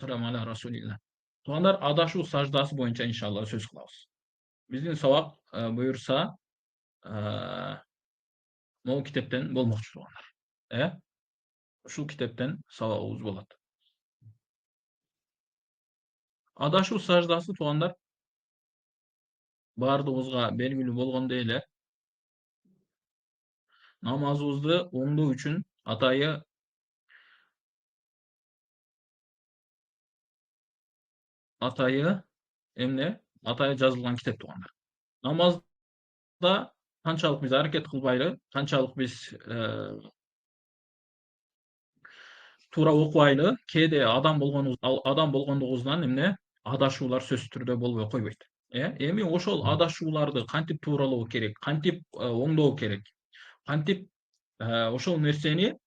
Esselamu ala Rasulillah. Tuğanlar adashu sajdası boyunca inşallah söz kılabız. Bizdin savak buyursa bu kitaptan bolmoqçu tuğanlar. Şu kitaptan savağımız болады. Adashu sajdası tuğanlar bardığımızga belgili bolgonday ele namazımızды оңдоо үчүн атайы жазылган китеп тугандар. Намазда канчалык биз аракет кылбайлы, канчалык биз туура окубайлы, кээде адам болгондугубуздан адашуулар сөзсүз түрдө болбой койбойт. Эми ошол адашууларды кантип тууралоо керек, кантип оңдоо керек, кантип ошол нерсени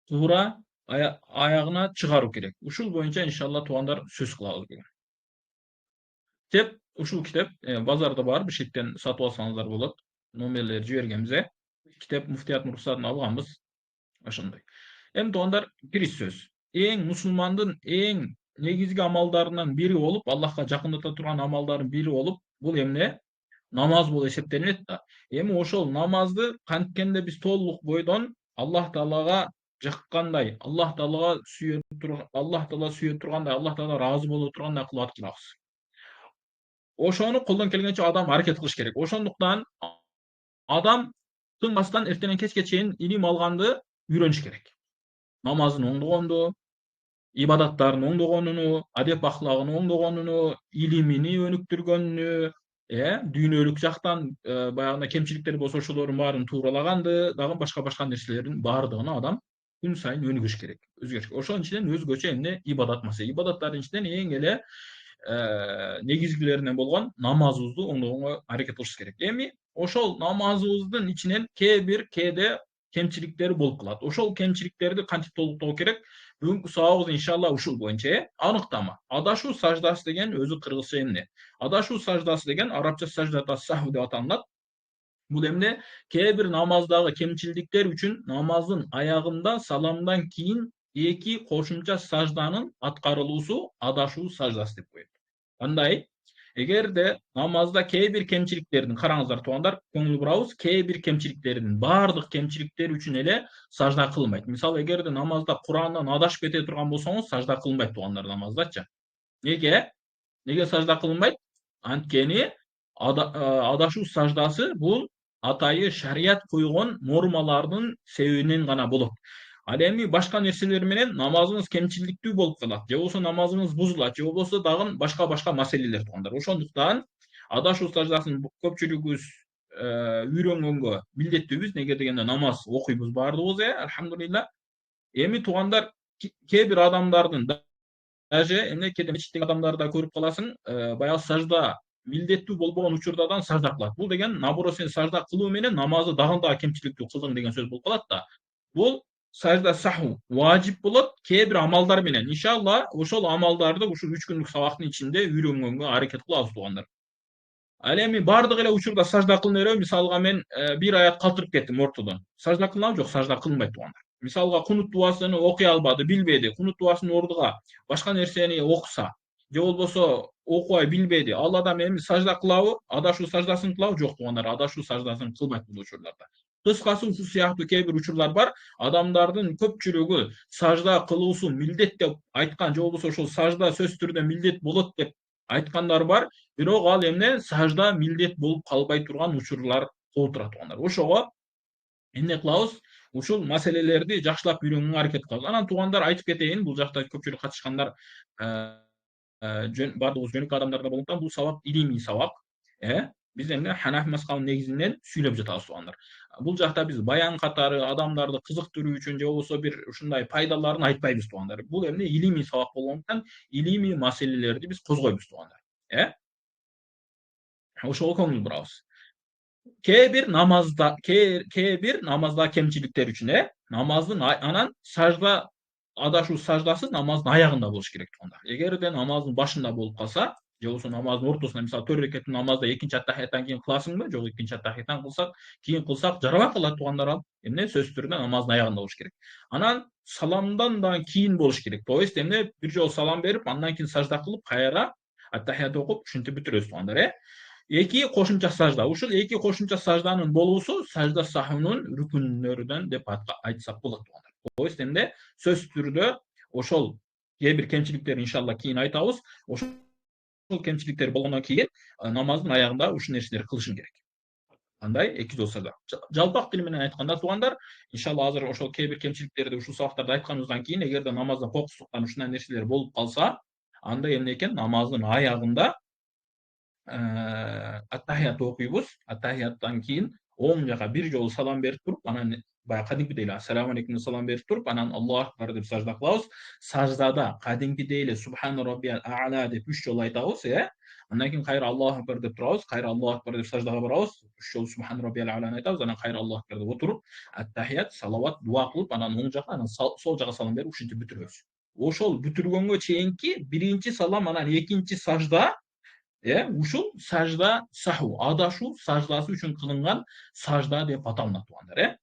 туура аягына чыгаруу керек. Ушул боюнча иншалла туугандар сөз кылабыз бүгүн. Китеп, ушул китеп базарда бар, бишкектен сатып алсаңыздар болот. Номерлери жибергенбиз. Китеп муфтияттын уруксатын алганбыз. Ошондой. Эми туугандар, кириш сөз. Мусулмандын эң негизги амалдарынан бири болуп, Аллахка жакындата турган амалдардын бири болуп, бул эмне? Намаз болуп эсептелинет да. Эми ошол намазды канткенде биз толук бойдон Аллах Таалага жаккандай, Аллах Таалага сүйө тургандай, Аллах Таала ыраазы боло тургандай кылып аткылабыз. Ошону колдон келгенче адам аракет кылыш керек. Ошондуктан адам тыңбастан эртенен кечке чейин илим алганды үйрөнүш керек. Намазын оңдогонду, ибадаттарын оңдогонуну, адеп ахлагын оңдогонуну, илимини өнүктүргөнүнү, дүйнөлүк жактан баягы кемчиликтер болсо ошолордун баарын тууралаганды, дагы башка нерселердин баардыгына адам күн сайын өнүгүш керек, өзгөрүш керек. Ошонун ичинен өзгөчө ибадат маселе. Ибадаттардын ичинен эң эле негизгилеринен болгон намазыбызды оңдогонго аракет кылыш керек. Эми ошол намазыбыздын ичинен кээде кемчиликтери болуп калат. Ошол кемчиликтерди кантип толуктоо керек? Бүгүнкү сабагыбыз иншалла ушул боюнча аныктама. Адашу саждасы деген өзү кыргызча эмне? Адашу саждасы деген арабча саждата сахв деп аталат. Бул эмне? Кээ бир намаздагы кемчиликтер үчүн намаздын аягында саламдан кийин эки кошумча сажданын аткарылуусу адашу саждасы деп коет. Кандай? Эгерде намазда кээ бир кемчиликтердин, караңыздар туугандар, көңүл бурабыз, кээ бир кемчиликтердин, баардык кемчиликтер үчүн эле сажда кылынбайт. Мисалы, эгерде намазда Курандан адашып кете турган болсоңуз, сажда кылынбайт туугандар намаздачы. Неге сажда кылынбайт? Анткени адашу саждасы бул атайы шарият койгон нормалардын себебинен гана болот. Ал эми башка нерселер менен намазыңыз кемчиликтүү болуп калат, же болбосо намазыңыз бузулат, же болбосо дагы башка маселелер туугандар. Ошондуктан адашу саждасын көпчүлүгүбүз үйрөнгөнгө милдеттүүбүз. Неге дегенде намаз окуйбуз баардыгыбыз, альхамдулилла. Эми туугандар, кээ бир адамдардын даже кээде мечиттеги адамдарда көрүп каласың, баягы сажда милдеттүү болбогон учурдардан сажда кылат. Бул деген наоборот сен сажда кылуу менен намазды дагы кемчиликтүү кылдың деген сөз болуп калат да. Бул сажда саху важип болот кээ бир амалдар менен. Иншалла ошол амалдарды ушул 3 күндүк сабактын ичинде үйрөнгөнгө аракет кылабыз туугандар. Ал эми баардык эле учурда сажда кылына береби? Мисалга мен бир аят калтырып кеттим ортодон. Сажда кылынабы? Жок, сажда кылынбайт туугандар. Мисалга кунут дубасын окуй албады, билбеди. Кунут дубасынын ордуга башка нерсени окуса, же болбосо окубай билбеди. Ал адам эми сажда кылабы? Адашу саждасын кылабы? Жок туугандар, адашу саждасын кылбайт бул учурларда. Кыскасы ушул сыяктуу кээ бир учурлар бар. Адамдардын көпчүлүгү сажда кылуусу милдет деп айткан, же болбосо ошол сажда сөзсүз түрдө милдет болот деп айткандар бар. Бирок ал сажда милдет болуп калбай турган учурлар болуп турат туугандар. Ошого эмне кылабыз? Ушул маселелерди жакшылап үйрөнгөнгө аракет кылабыз. Анан туугандар, айтып кетейин, бул жакта көпчүлүк катышкандар баардыгыбыз жөнөкөй адамдар да болгондуктан бул сабак илимий сабак. Биз Ханафи мазхабынын негизинен сүйлөп жатабыз туугандар. Бул жакта биз баян катары адамдарды кызыктыруу үчүн же болбосо бир ушундай пайдаларын айтпайбыз туугандар. Бул илимий сабак болгондуктан илимий маселелерди биз козгойбуз туугандар. Ошого көңүл бурабыз. Кээ бир намазда кемчиликтер үчүн намаздын анан сажда, адашу саждасы намаздын аягында болуш керек туугандар. Эгерде намаздын башында болуп калса, же болбосо намаздын ортосунда, мисалы 4 рекеттин намазда экинчи аттахияттан кийин кыласыңбы? Жок, экинчи аттахияттан кылсак, кийин кылсак жарабай калат туугандар. Ал сөзсүз түрдө намаздын аягында болуш керек. Анан salamdan da keyin boluş gerek. То есть эмне bir жолу салам берип, андан кийин сажда кылып, кайра аттахият окуп, ушинтип бүтүрөбүз туугандар. Эки кошумча сажда. Ушул эки кошумча сажданын болуусу сажда сахунун рүкүннөрүнөн деп айтсак болот туугандар. То есть эмне сөзсүз түрдө ошол кээ бир кемчиликтерин иншалла кийин айтабыз. Ошол кемчиликтер болгондон кийин намаздын аягында ушул нерселерди кылышың керек. Кандай? Эки жол сажда. Жалпак тили менен айтканда туугандар, иншалла азыр ошол кээ бир кемчиликтерди ушул сабактарда айтканыбыздан кийин, эгерде намазда кокустуктан ушундай нерселер болуп калса, анда эмне экен? Намаздын аягында аттахият окуйбуз. Аттахияттан кийин оң жака бир жолу салам берип туруп, анан баягы кадимкидей эле ассаламу алейкум деп салам берип туруп, анан Аллаху акбар деп сажда кылабыз. Саждада кадимкидей эле субхана роббиял а'ла деп 3 жолу айтабыз, андан кийин кайра Аллаху акбар деп турабыз, кайра Аллаху акбар деп саждага барабыз, 3 жолу субхана роббиял а'ланы айтабыз, анан кайра Аллаху акбар деп отуруп, аттахият, салават, дуа кылып, анан оң жака, анан сол жака салам берип ушинтип бүтүрөбүз. Ошол бүтүргөнгө чейинки биринчи салам, анан экинчи сажда, ушул сажда саху, адашуу саждасы үчүн кылынган сажда деп аталынат туугандар.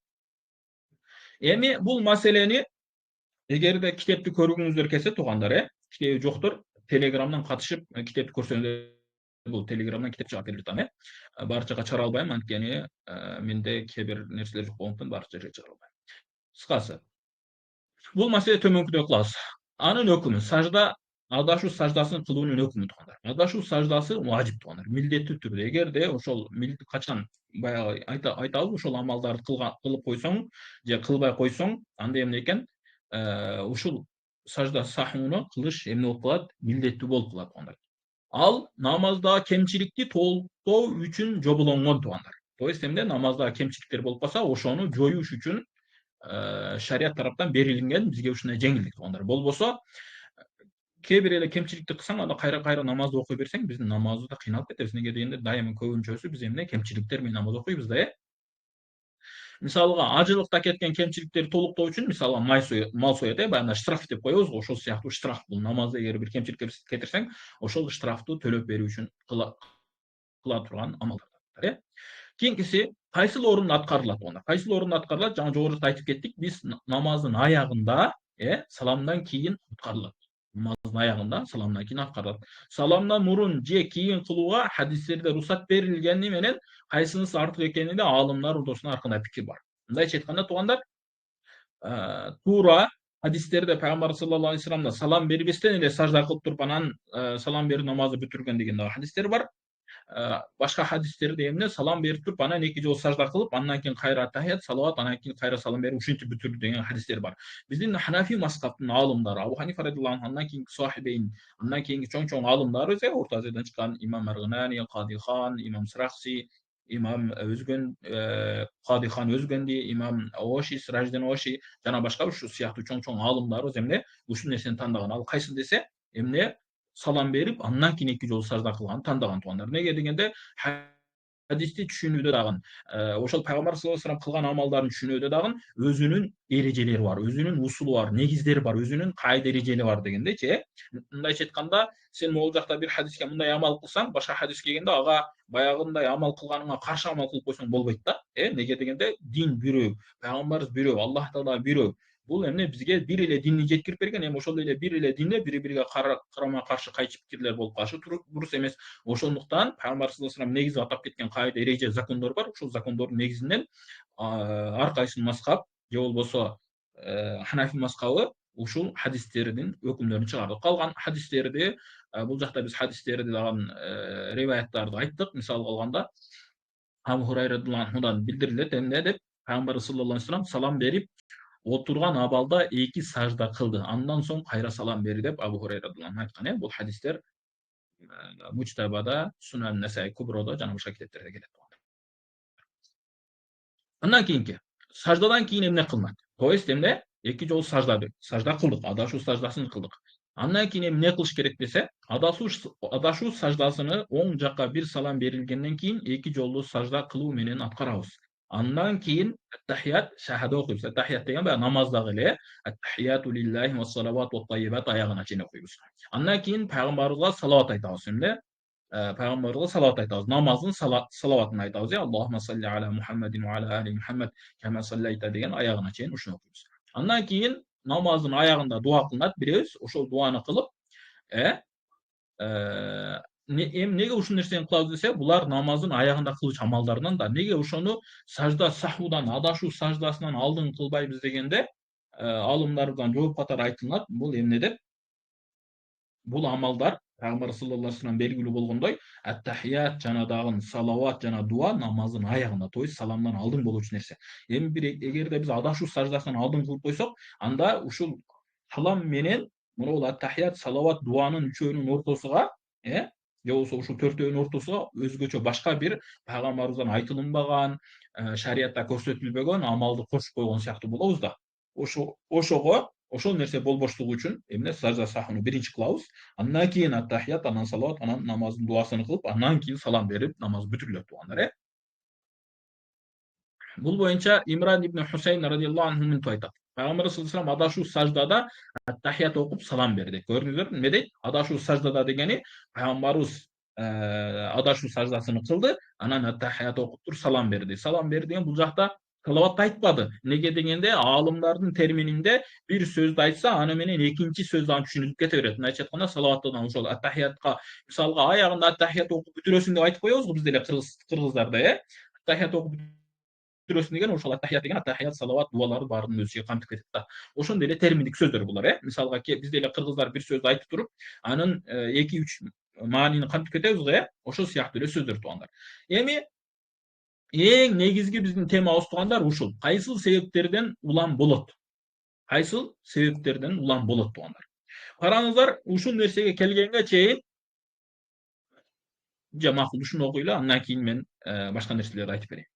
Эми бул маселени эгерде китепти көргүңүздөр келсе туугандар, китеби жоктор, Телеграмдан катышып китепти көрсөңүздөр, бул Телеграмдан китеп чыгып берип атам. Барчага чыгара албайм, анткени менде кээ бир нерселер жок болгондуктан барча жерге чыгара албайм. Кыскасы, бул маселе төмөнкүдөй кылабыз. Анын өкүмү сажда, адашуу саждасын кылуунун өкүмү туугандар. Адашуу саждасы важип туугандар, милдеттүү түрдө. Эгерде ошол качан баягы айтабыз, ошол амалдарды кылып койсоң же кылбай койсоң, анда эмне экен? Ушул сажда сахууну кылыш эмне болуп калат? Милдеттүү болуп калат туугандар. Ал намазда кемчиликти толуктоо үчүн жоболонгон туугандар. То есть эмне? Намазда кемчиликтер болуп калса, ошону жоюш үчүн шарият тараптан берилген бизге ушундай жеңилдик туугандар. Болбосо кээ бир эле кемчиликти кылсаң, анда кайра намазды окуй берсең, биздин намазыбызда кыйналып кетебиз. Неге дегенде, дайыма көбүнчөсү биз эмне? Кемчиликтер менен намаз окуйбуз да. Мисалга, ажылыкта кеткен кемчиликтерди толуктоо үчүн, мисалга, мал соёт, баягы штраф деп коебуз го, ошол сыяктуу штраф бул. Намазда эгер бир кемчилик кетирсең, ошол штрафты төлөп берүү үчүн кыла турган амалдар. Кийинкиси кайсыл орунда аткарылат онда? Кайсыл орунда аткарылат? Жана жогоруда айтып кеттик, биз намаздын аягында, саламдан кийин аткарылат. Намаздын аягында саламдан кийин аткарылат. Саламдан мурун же кийин кылууга хадистерде рухсат берилгени менен кайсынысы артык экениде аалымдар ортосунда ар кандай пикир бар. Мындайча айтканда туугандар, туура хадистерде пайгамбар саллаллаху алейхи вассаламда салам бербестен эле сажда кылып туруп, анан салам берип намазды бүтүргөн деген дагы хадистер бар. Башка хадистерде эмне? Салам берип туруп, анан эки жолу сажда кылып, андан кийин кайра аттахият, салават, андан кийин кайра салам берип ушинтип бүтүрдү деген хадистер бар. Биздин Ханафи мазхабтын аалымдары, Абу Ханифа радиллаху анху, андан кийинки сахибейн, андан кийинки чоң аалымдар, Орто Азиядан чыккан имам Маргынани, Кадихан, имам Сыракси, имам өзгөн, Кадихан өзгөнди, имам Оши, Сираждин Оши жана башка ушул сыяктуу чоң аалымдар эмне? Ушул нерсени тандаган. Ал кайсы десе, эмне? Салам берип, андан кийин эки жолу сажда кылган тандаган туугандар. Неге дегенде, хадисти түшүнүүдө дагы, ошол пайгамбар саллаллаху алейхи вассалам кылган амалдарын түшүнүүдө дагы өзүнүн эрежелери бар, өзүнүн усулу бар, негиздери бар, өзүнүн кайда эрежели бар дегендечи. Мындайча айтканда, сен могул жакта бир хадиске мындай амал кылсаң, башка хадис келгенде ага баягындай амал кылганыңа каршы амал кылып койсоң болбойт да. Неге дегенде, дин бирөө, пайгамбарыбыз бирөө, Аллах таала бирөө. Бул эмне? Бизге бир эле динни жеткирип берген, эми ошол эле бир эле динде бири-бириге карама каршы кайчы пикирлер болуп калышы дурус эмес. Ошондуктан пайгамбар саллаллаху алейхи вассалам негизи атап кеткен кайда, эреже, закондор бар. Ошол закондордун негизинен ар кайсы мазхаб же болбосо Ханафи мазхабы ушул хадистердин өкүмдөрүн чыгарды. Калган хадистерди, бул жакта биз хадистерди дагы риваяттарды айттык. Мисал алганда, Абу Хурайра радиллаху анхудан билдирилет эмне деп, пайгамбар саллаллаху алейхи вассалам салам берип отурган абалда эки сажда кылды. Андан соң кайра салам берди деп Абу Хурайра радиллаху анху айткан. Бул хадистер Мучтабада, Сунан Насаи Куброда жана башка китептерде келет. Андан кийинки саждадан кийин эмне кылынат? То есть эмне? Эки жолу сажда кылдык, адашуу саждасын кылдык. Андан кийин эмне кылыш керек десе, адашуу саждасыны оң жакка бир салам берилгенден кийин эки жолу сажда кылуу менен аткарабыз. Андан кийин аттахият, шахада окуйбуз. Аттахият деген баягы намаздагы эле аттахияту лиллахи ва салават ва таййибат аягына чейин окуйбуз. Андан кийин пайгамбарыбызга салават айтабыз эмне? Пайгамбарыбызга салават айтабыз. Намаздын салаватын айтабыз. Аллахумма салли аля Мухаммадин ва аля али Мухаммад кама саллайта деген аягына чейин ушуну окуйбуз. Андан кийин намаздын аягында дуа кылынат, биребиз. Ошол дуаны кылып, эми неге ушул нерсени кылабыз десе, булар намаздын аягында кылчу амалдарынан да. Неге ошону сажда сахудан, адашуу саждасынан алдын кылбайбыз дегенде, алымдардан жооп катары айтылат. Бул эмне деп? Бул амалдар Пайгамбар саллаллаху алейхи вассалам белгилүү болгондой, ат-тахият жана дагы салават жана дуа намаздын аягында, то есть саламдан алдын болчу нерсе. Эми бир эгерде биз адашуу саждасынан алдын кылып койсок, анда ушул салам менен мына бул ат-тахият, салават, дуанын үчөөнүн ортосуга, же болбосо ушул төртөөнүн ортосуга өзгөчө башка бир пайгамбарыбыздан айтылынбаган, шариятта көрсөтүлбөгөн амалды кошуп койгон сыяктуу болобуз да. Ошого ошол нерсе болбоштугу үчүн эмне сажда сахуну биринчи кылабыз, андан кийин ат-тахият, анан салават, анан намаздын дуасын кылып, андан кийин салам берип намаз бүтүрүлөт туугандар. Бул боюнча Имран ибн Хусейн радиаллаху анху мынтип айтат. Пайгамбар саллаллаху алейхи вассалам адашуу саждада ат-тахият окуп салам берди. Көрдүңүздөр, эмне дейт? Адашуу саждада дегени пайгамбарыбыз адашуу саждасын кылды, анан ат-тахият окуп туруп салам берди. Салам берди деген бул жакта салаватты айтпады. Неге дегенде, аалымдардын термининде бир сөздү айтса, аны менен экинчи сөз аны түшүнүлүп кете берет. Мындайча айтканда, салаваттан ошол ат-тахиятка, мисалга аягында ат-тахият окуп бүтүрөсүң деп айтып коебуз го биз деле кыргыздарда, ат-тахият окуп бүтүрөсүң деген ошол ат-тахият деген ат-тахият, салават, дуаларды баарынын өзү ичине камтып кетет да. Ошондой эле терминдик сөздөр булар, Мисалга биз деле кыргыздар бир сөздү айтып туруп, анын 2-3 маанини камтып кетебиз го, Ошол сыяктуу эле сөздөр туугандар. Эми эң негизги биздин темабыз туугандар ушул. Кайсыл себептерден улам болот? Кайсыл себептерден улам болот туугандар? Караңыздар, ушул нерсеге келгенге чейин макул ушуну окуйлу, андан кийин мен башка нерселерди айтып берейин.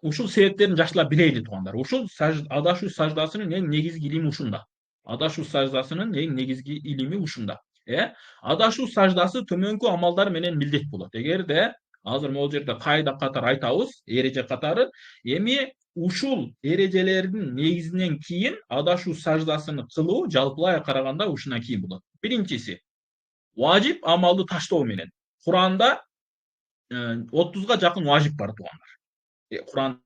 Ушул себептерин жакшылап билейли туугандар. Ушул адашуу саждасынын эң негизги илими ушунда. Адашуу саждасынын эң негизги илими ушунда. Адашуу саждасы төмөнкү амалдар менен милдет болот. Эгерде азыр могул жерде кайда катары айтабыз, эреже катары, эми ушул эрежелердин негизинен кийин адашуу саждасыны кылуу жалпылай караганда ушундан кийин болот. Биринчиси важип амалды таштоо менен. Куранда 30га жакын важип бар туугандар. Куранда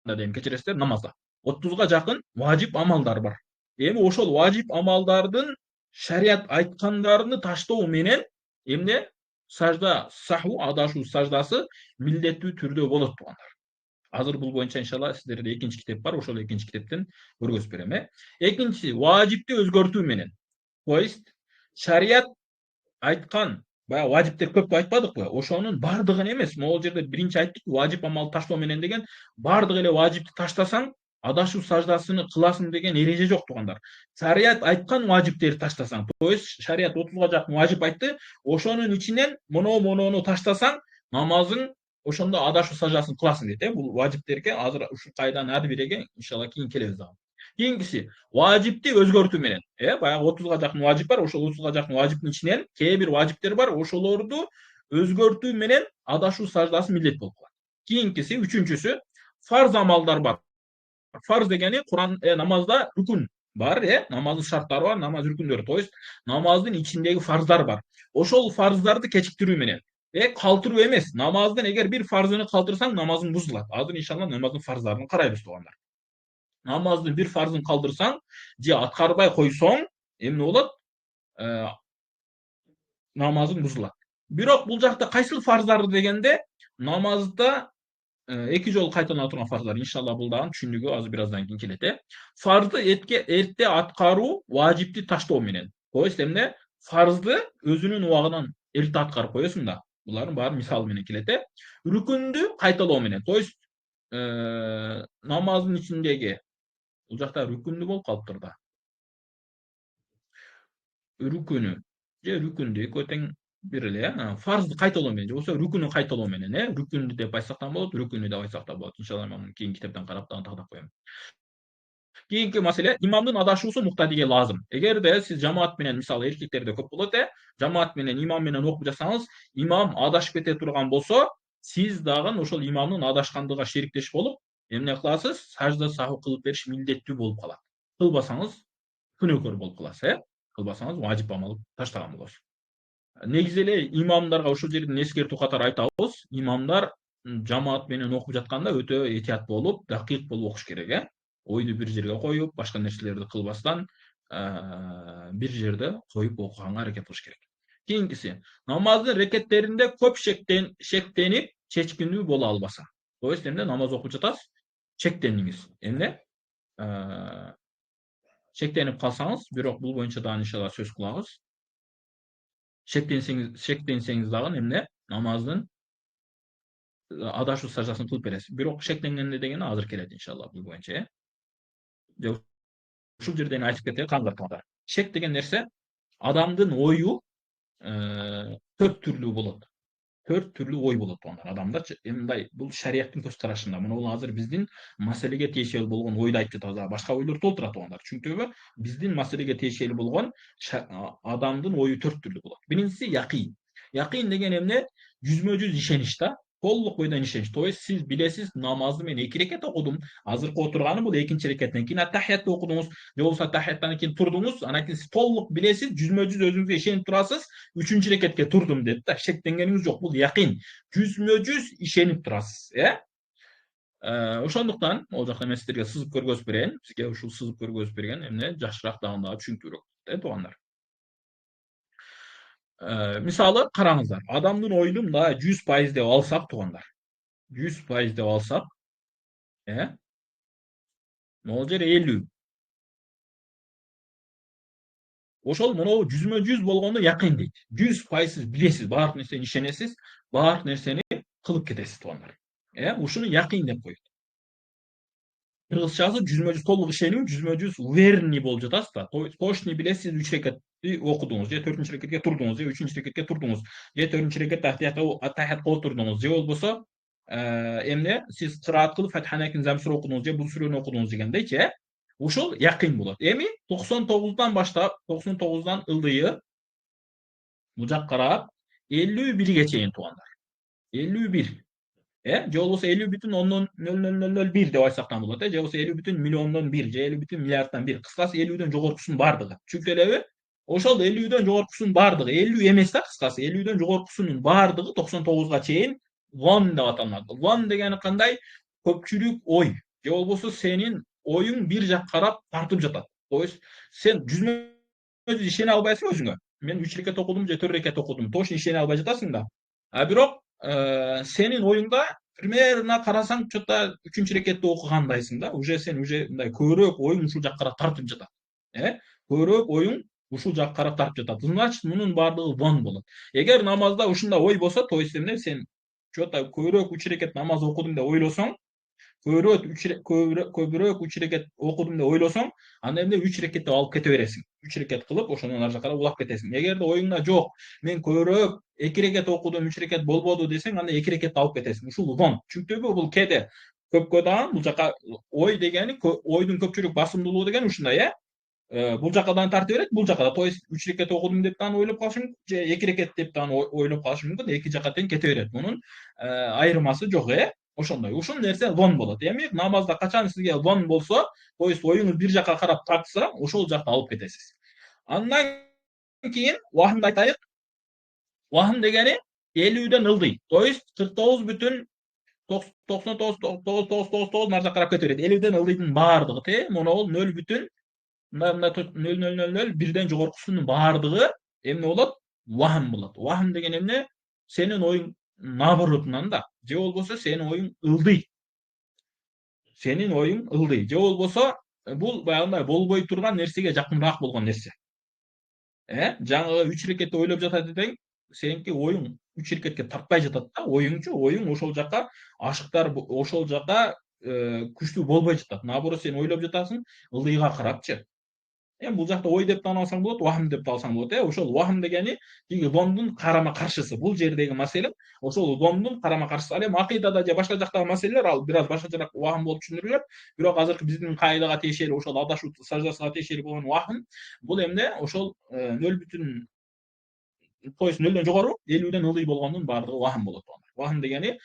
дейм, кечиресиздер, намазда 30га жакын важип амалдар бар. Эми ошол важип амалдардын шарият айткандарыны таштоо менен эмне сажда саху, адашуу саждасы милдеттүү түрдө болот туугандар. Азыр бул боюнча иншалла сиздерде экинчи китеп бар, ошол экинчи китептен көргөзүп берем. Экинчиси важипти өзгөртүү менен. То есть шарият айткан баягы важиптер көп деп айтпадыкпы? Ошонун бардыгын эмес, могул жерде биринчи айттык, важип амал таштоо менен деген бардык эле важипти таштасаң, адашуу саждасыны кыласың деген эреже жок туугандар. Шарият айткан важиптерди таштасаң, то есть шарият 30га жакын важип айтты, ошонун ичинен монону таштасаң, намазың ошондо адашуу саждасын кыласың дейт. Бул важиптерге азыр ушул кайданын ар бириге иншалла кийин келебиз дагы. Кийинкиси важипти өзгөртүү менен. Баягы 30га жакын важип бар, ошол 30га жакын важиптин ичинен кээ бир важиптер бар, ошолорду өзгөртүү менен адашуу саждасы милдет болуп калат. Кийинкиси, үчүнчүсү, фарз амалдар бар. Фарз дегени Куран, намазда рүкүн бар, намаздын шарттары бар, намаз рүкүндөрү, то есть намаздын ичиндеги фарздар бар. Ошол фарздарды кечиктирүү менен, калтыруу эмес. Намаздын эгер бир фарзын калтырсаң, намазың бузулат. Азыр иншалла намаздын фарздарын карайбыз туугандар. Намаздын бир фарзын калтырсаң же аткарбай койсоң, эмне болот? Намазың бузулат. Бирок бул жакта кайсыл фарздарды дегенде, намазда 2 жолу кайталана турган фарздар, иншалла бул дагы түшүнүгү азыр бир аздан кийин келет. Фарзды эрте аткаруу важипти таштоо менен. То есть эмне? Фарзды өзүнүн убагынан эрте аткарып коесуң да. Булардын баары мисалы менен келет. Рүкүндү кайталоо менен. То есть намаздын ичиндеги, бул жакта рүкүндү болуп калыптыр да. Рүкүнү же рүкүндү экөө тең бир эле, фарзды кайталоо менен, же болбосо рүкүнү кайталоо менен, рүкүндү деп айтсак да болот, рүкүнү деп айтсак да болот. Иншалла мен кийин китептен карап дагы тактап коем. Кийинки маселе, имамдын адашуусу муктадиге лазым. Эгерде сиз жамаат менен, мисалы эркектерде көп болот, жамаат менен, имам менен окуп жатсаңыз, имам адашып кете турган болсо, сиз дагы ошол имамдын адашкандыгына шериктеш болуп, эмне кыласыз? Сажда саху кылып бериш милдеттүү болуп калат. Кылбасаңыз күнөөкөр болуп каласыз, Кылбасаңыз важип амал таштаган болосуз. Негизи эле имамдарга ушул жерден эскертүү катары айтабыз. Имамдар жамаат менен окуп жатканда өтө этият болуп, дакыйк болуп окуш керек, ойду бир жерге коюп, башка нерселерди кылбастан бир жерде коюп окуганга аракет кылыш керек. Кийинкиси, намаздын рекеттеринде көп шектенип чечкиндүү боло албаса. То есть эмне намаз окуп жатасыз, чектениңиз. Эмне? Шектенип калсаңыз, бирок бул боюнча дагы иншалла сөз кылабыз. Шектенсеңиз дагы эмне? Намаздын адашуу саждасын кылып бересиз. Бирок шектенгенде дегени азыр келет иншалла бул боюнча, ушул жерден айтып кетейин кандыртмада. Шек деген нерсе адамдын ою төрт түрлүү болот. Төрт түрлүү ой болот туугандар. Адамда мындай бул шарияттын көз карашында. Мына бул азыр биздин маселеге тиешелүү болгон ойду айтып жатабыз. Башка ойлор толтура туугандар. Чүнкү биздин маселеге тиешелүү болгон адамдын ою төрт түрлүү болот. Биринчиси якин. Якин деген эмне? Жүзмө-жүз ишенич да. Толук бойдон ишенич. То есть сиз билесиз, намазды мен 2 рекет окудум. Азыркы отурганы бул экинчи рекеттен кийин тахиятты окудуңуз, же болбосо тахияттан кийин турдуңуз, анан кийин сиз толук билесиз, жүзмө-жүз өзүңүзгө ишенип турасыз, 3-чү рекетке турдум деп да, шектенгениңиз жок. Бул якин. Жүзмө-жүз ишенип турасыз, ошондуктан ал жакта мен силерге сызып көргөзүп берейин. Сизге ушул сызып көргөзүп берген эмне жакшыраак дагы түшүнүктүүрөөк, туугандар. Мисалы караңыздар, адамдын оюну мындай 100% деп алсак туугандар. 100% деп алсак, могул жер 50. Ошол монобу жүзмө-жүз болгондо якин дейт. 100% билесиз, баардык нерсени ишенесиз, баардык нерсени кылып кетесиз туугандар. Ушуну якин деп коет. Кыргызчасы жүзмө-жүз толук ишенүү, жүзмө-жүз уверенный болуп жатасыз да. Точно билесиз 3 рекетти окудуңуз, же 4-чү рекетке турдуңуз, же 3-чү рекетке турдуңуз, же 4-чү рекетте тахиятка отурдуңуз, же болбосо эмне сиз кыраат кылып Фатиханын замсыр окудуңуз, же бул сүрөнү окудуңуз дегендейчи, ушул якин болот. Эми 99 баштап, 99 ылдыйы бул жак карап 51ге чейин туугандар. 51. Же болбосо 50,000001 деп айтсак да болот, же болбосо 50,000,000,1, же 50,000,000,000,1. Кыскасы 50дөн жогоркусунун бардыгы. Түшүнүп элеби? Ошол 50дөн жогоркусунун бардыгы, 50 эмес да, кыскасы 50дөн жогоркусунун бардыгы 99га чейин вон деп аталат. Вон дегени кандай? Көпчүлүк ой, же болбосо сенин оюң бир жакка карап тартып жатат. То есть сен жүзмө-жүз ишене албайсың өзүңө. Мен 3 рекет окудум же 4 рекет окудум. Точно ишене албай жатасың да. Бирок сенин оюңда примерно карасаң что-то 3-чү рекетти окугандайсың да. Уже сен мындай көбүрөөк оюң ушул жакка карап тартып жатат. Көбүрөөк оюң ушул жакка карап тартып жатат. Значит, мунун бардыгы вон болот. Эгер намазда ушундай ой болсо, то есть эмне сен что-то көбүрөөк 3 рекет намаз окудум деп ойлосоң, көбүрөөк 3 рекет окудум деп ойлосоң, анда эмне 3 рекет деп алып кете бересиң. 3 рекет кылып, ошондон ар жакка улап кетесиң. Эгерде оюңда жок, мен көбүрөөк 2 рекет окудум, 3 рекет болбоду десең, анда 2 рекетти алып кетесиң. Ушул вон. Түшүнүктүүбү? Бул кээде көпкө дагы бул жака ой дегени, ойдун көпчүлүк басымдуулугу деген ушундай, бул жака дагы тартып берет, бул жака да. То есть 3 рекет окудум деп дагы ойлоп калышы мүмкүн, же 2 рекет деп дагы ойлоп калышы мүмкүн. Эки жака тең кете берет. Мунун айырмасы жок, ошондой. Ушул нерсе вон болот. Эми намазда качан сизге вон болсо, то есть оюңуз бир жака карап тартса, ошол жакта алып кетесиз. Андан кийин вахмды айтайык. Вахм дегени 50ден ылдый. То есть 49,9999 нар жака карап кете берет. 50ден ылдыйдын бардыгы, монол 0,0000 бирден жогоркусунун бардыгы эмне болот? Вахм болот. Вахм деген эмне? Сенин оюң наоборотунан да, же болбосо сенин оюң ылдый. Сенин оюң ылдый. Же болбосо бул баягындай болбой турган нерсеге жакыныраак болгон нерсе. Жаңы 3 рекетти ойлоп жатат эдең, сеники оюң 3 рекетке тартпай жатат да, оюң ошол жака ашыктар ошол жака күчтүү болбой жатат. Наоборот, сен ойлоп жатасың ылдыйга карапчы. Бул жакта ой деп да алсаң болот, вахм деп да алсаң болот. Ошол вахм дегени тиги зондун карама-каршысы. Бул жердеги маселе ошол зондун карама-каршысы. Ал эми акыйдада же башка жактагы маселелер ал бир аз башкачараак вахм болуп түшүндүрүлөт. Бирок азыркы биздин кайдага тиешелүү ошол адашуу саждасына тиешелүү болгон вахм бул эмне? Ошол 0 то есть 0дөн жогору 50ден ылдый болгондун бардыгы вахм болот. Вахм дегени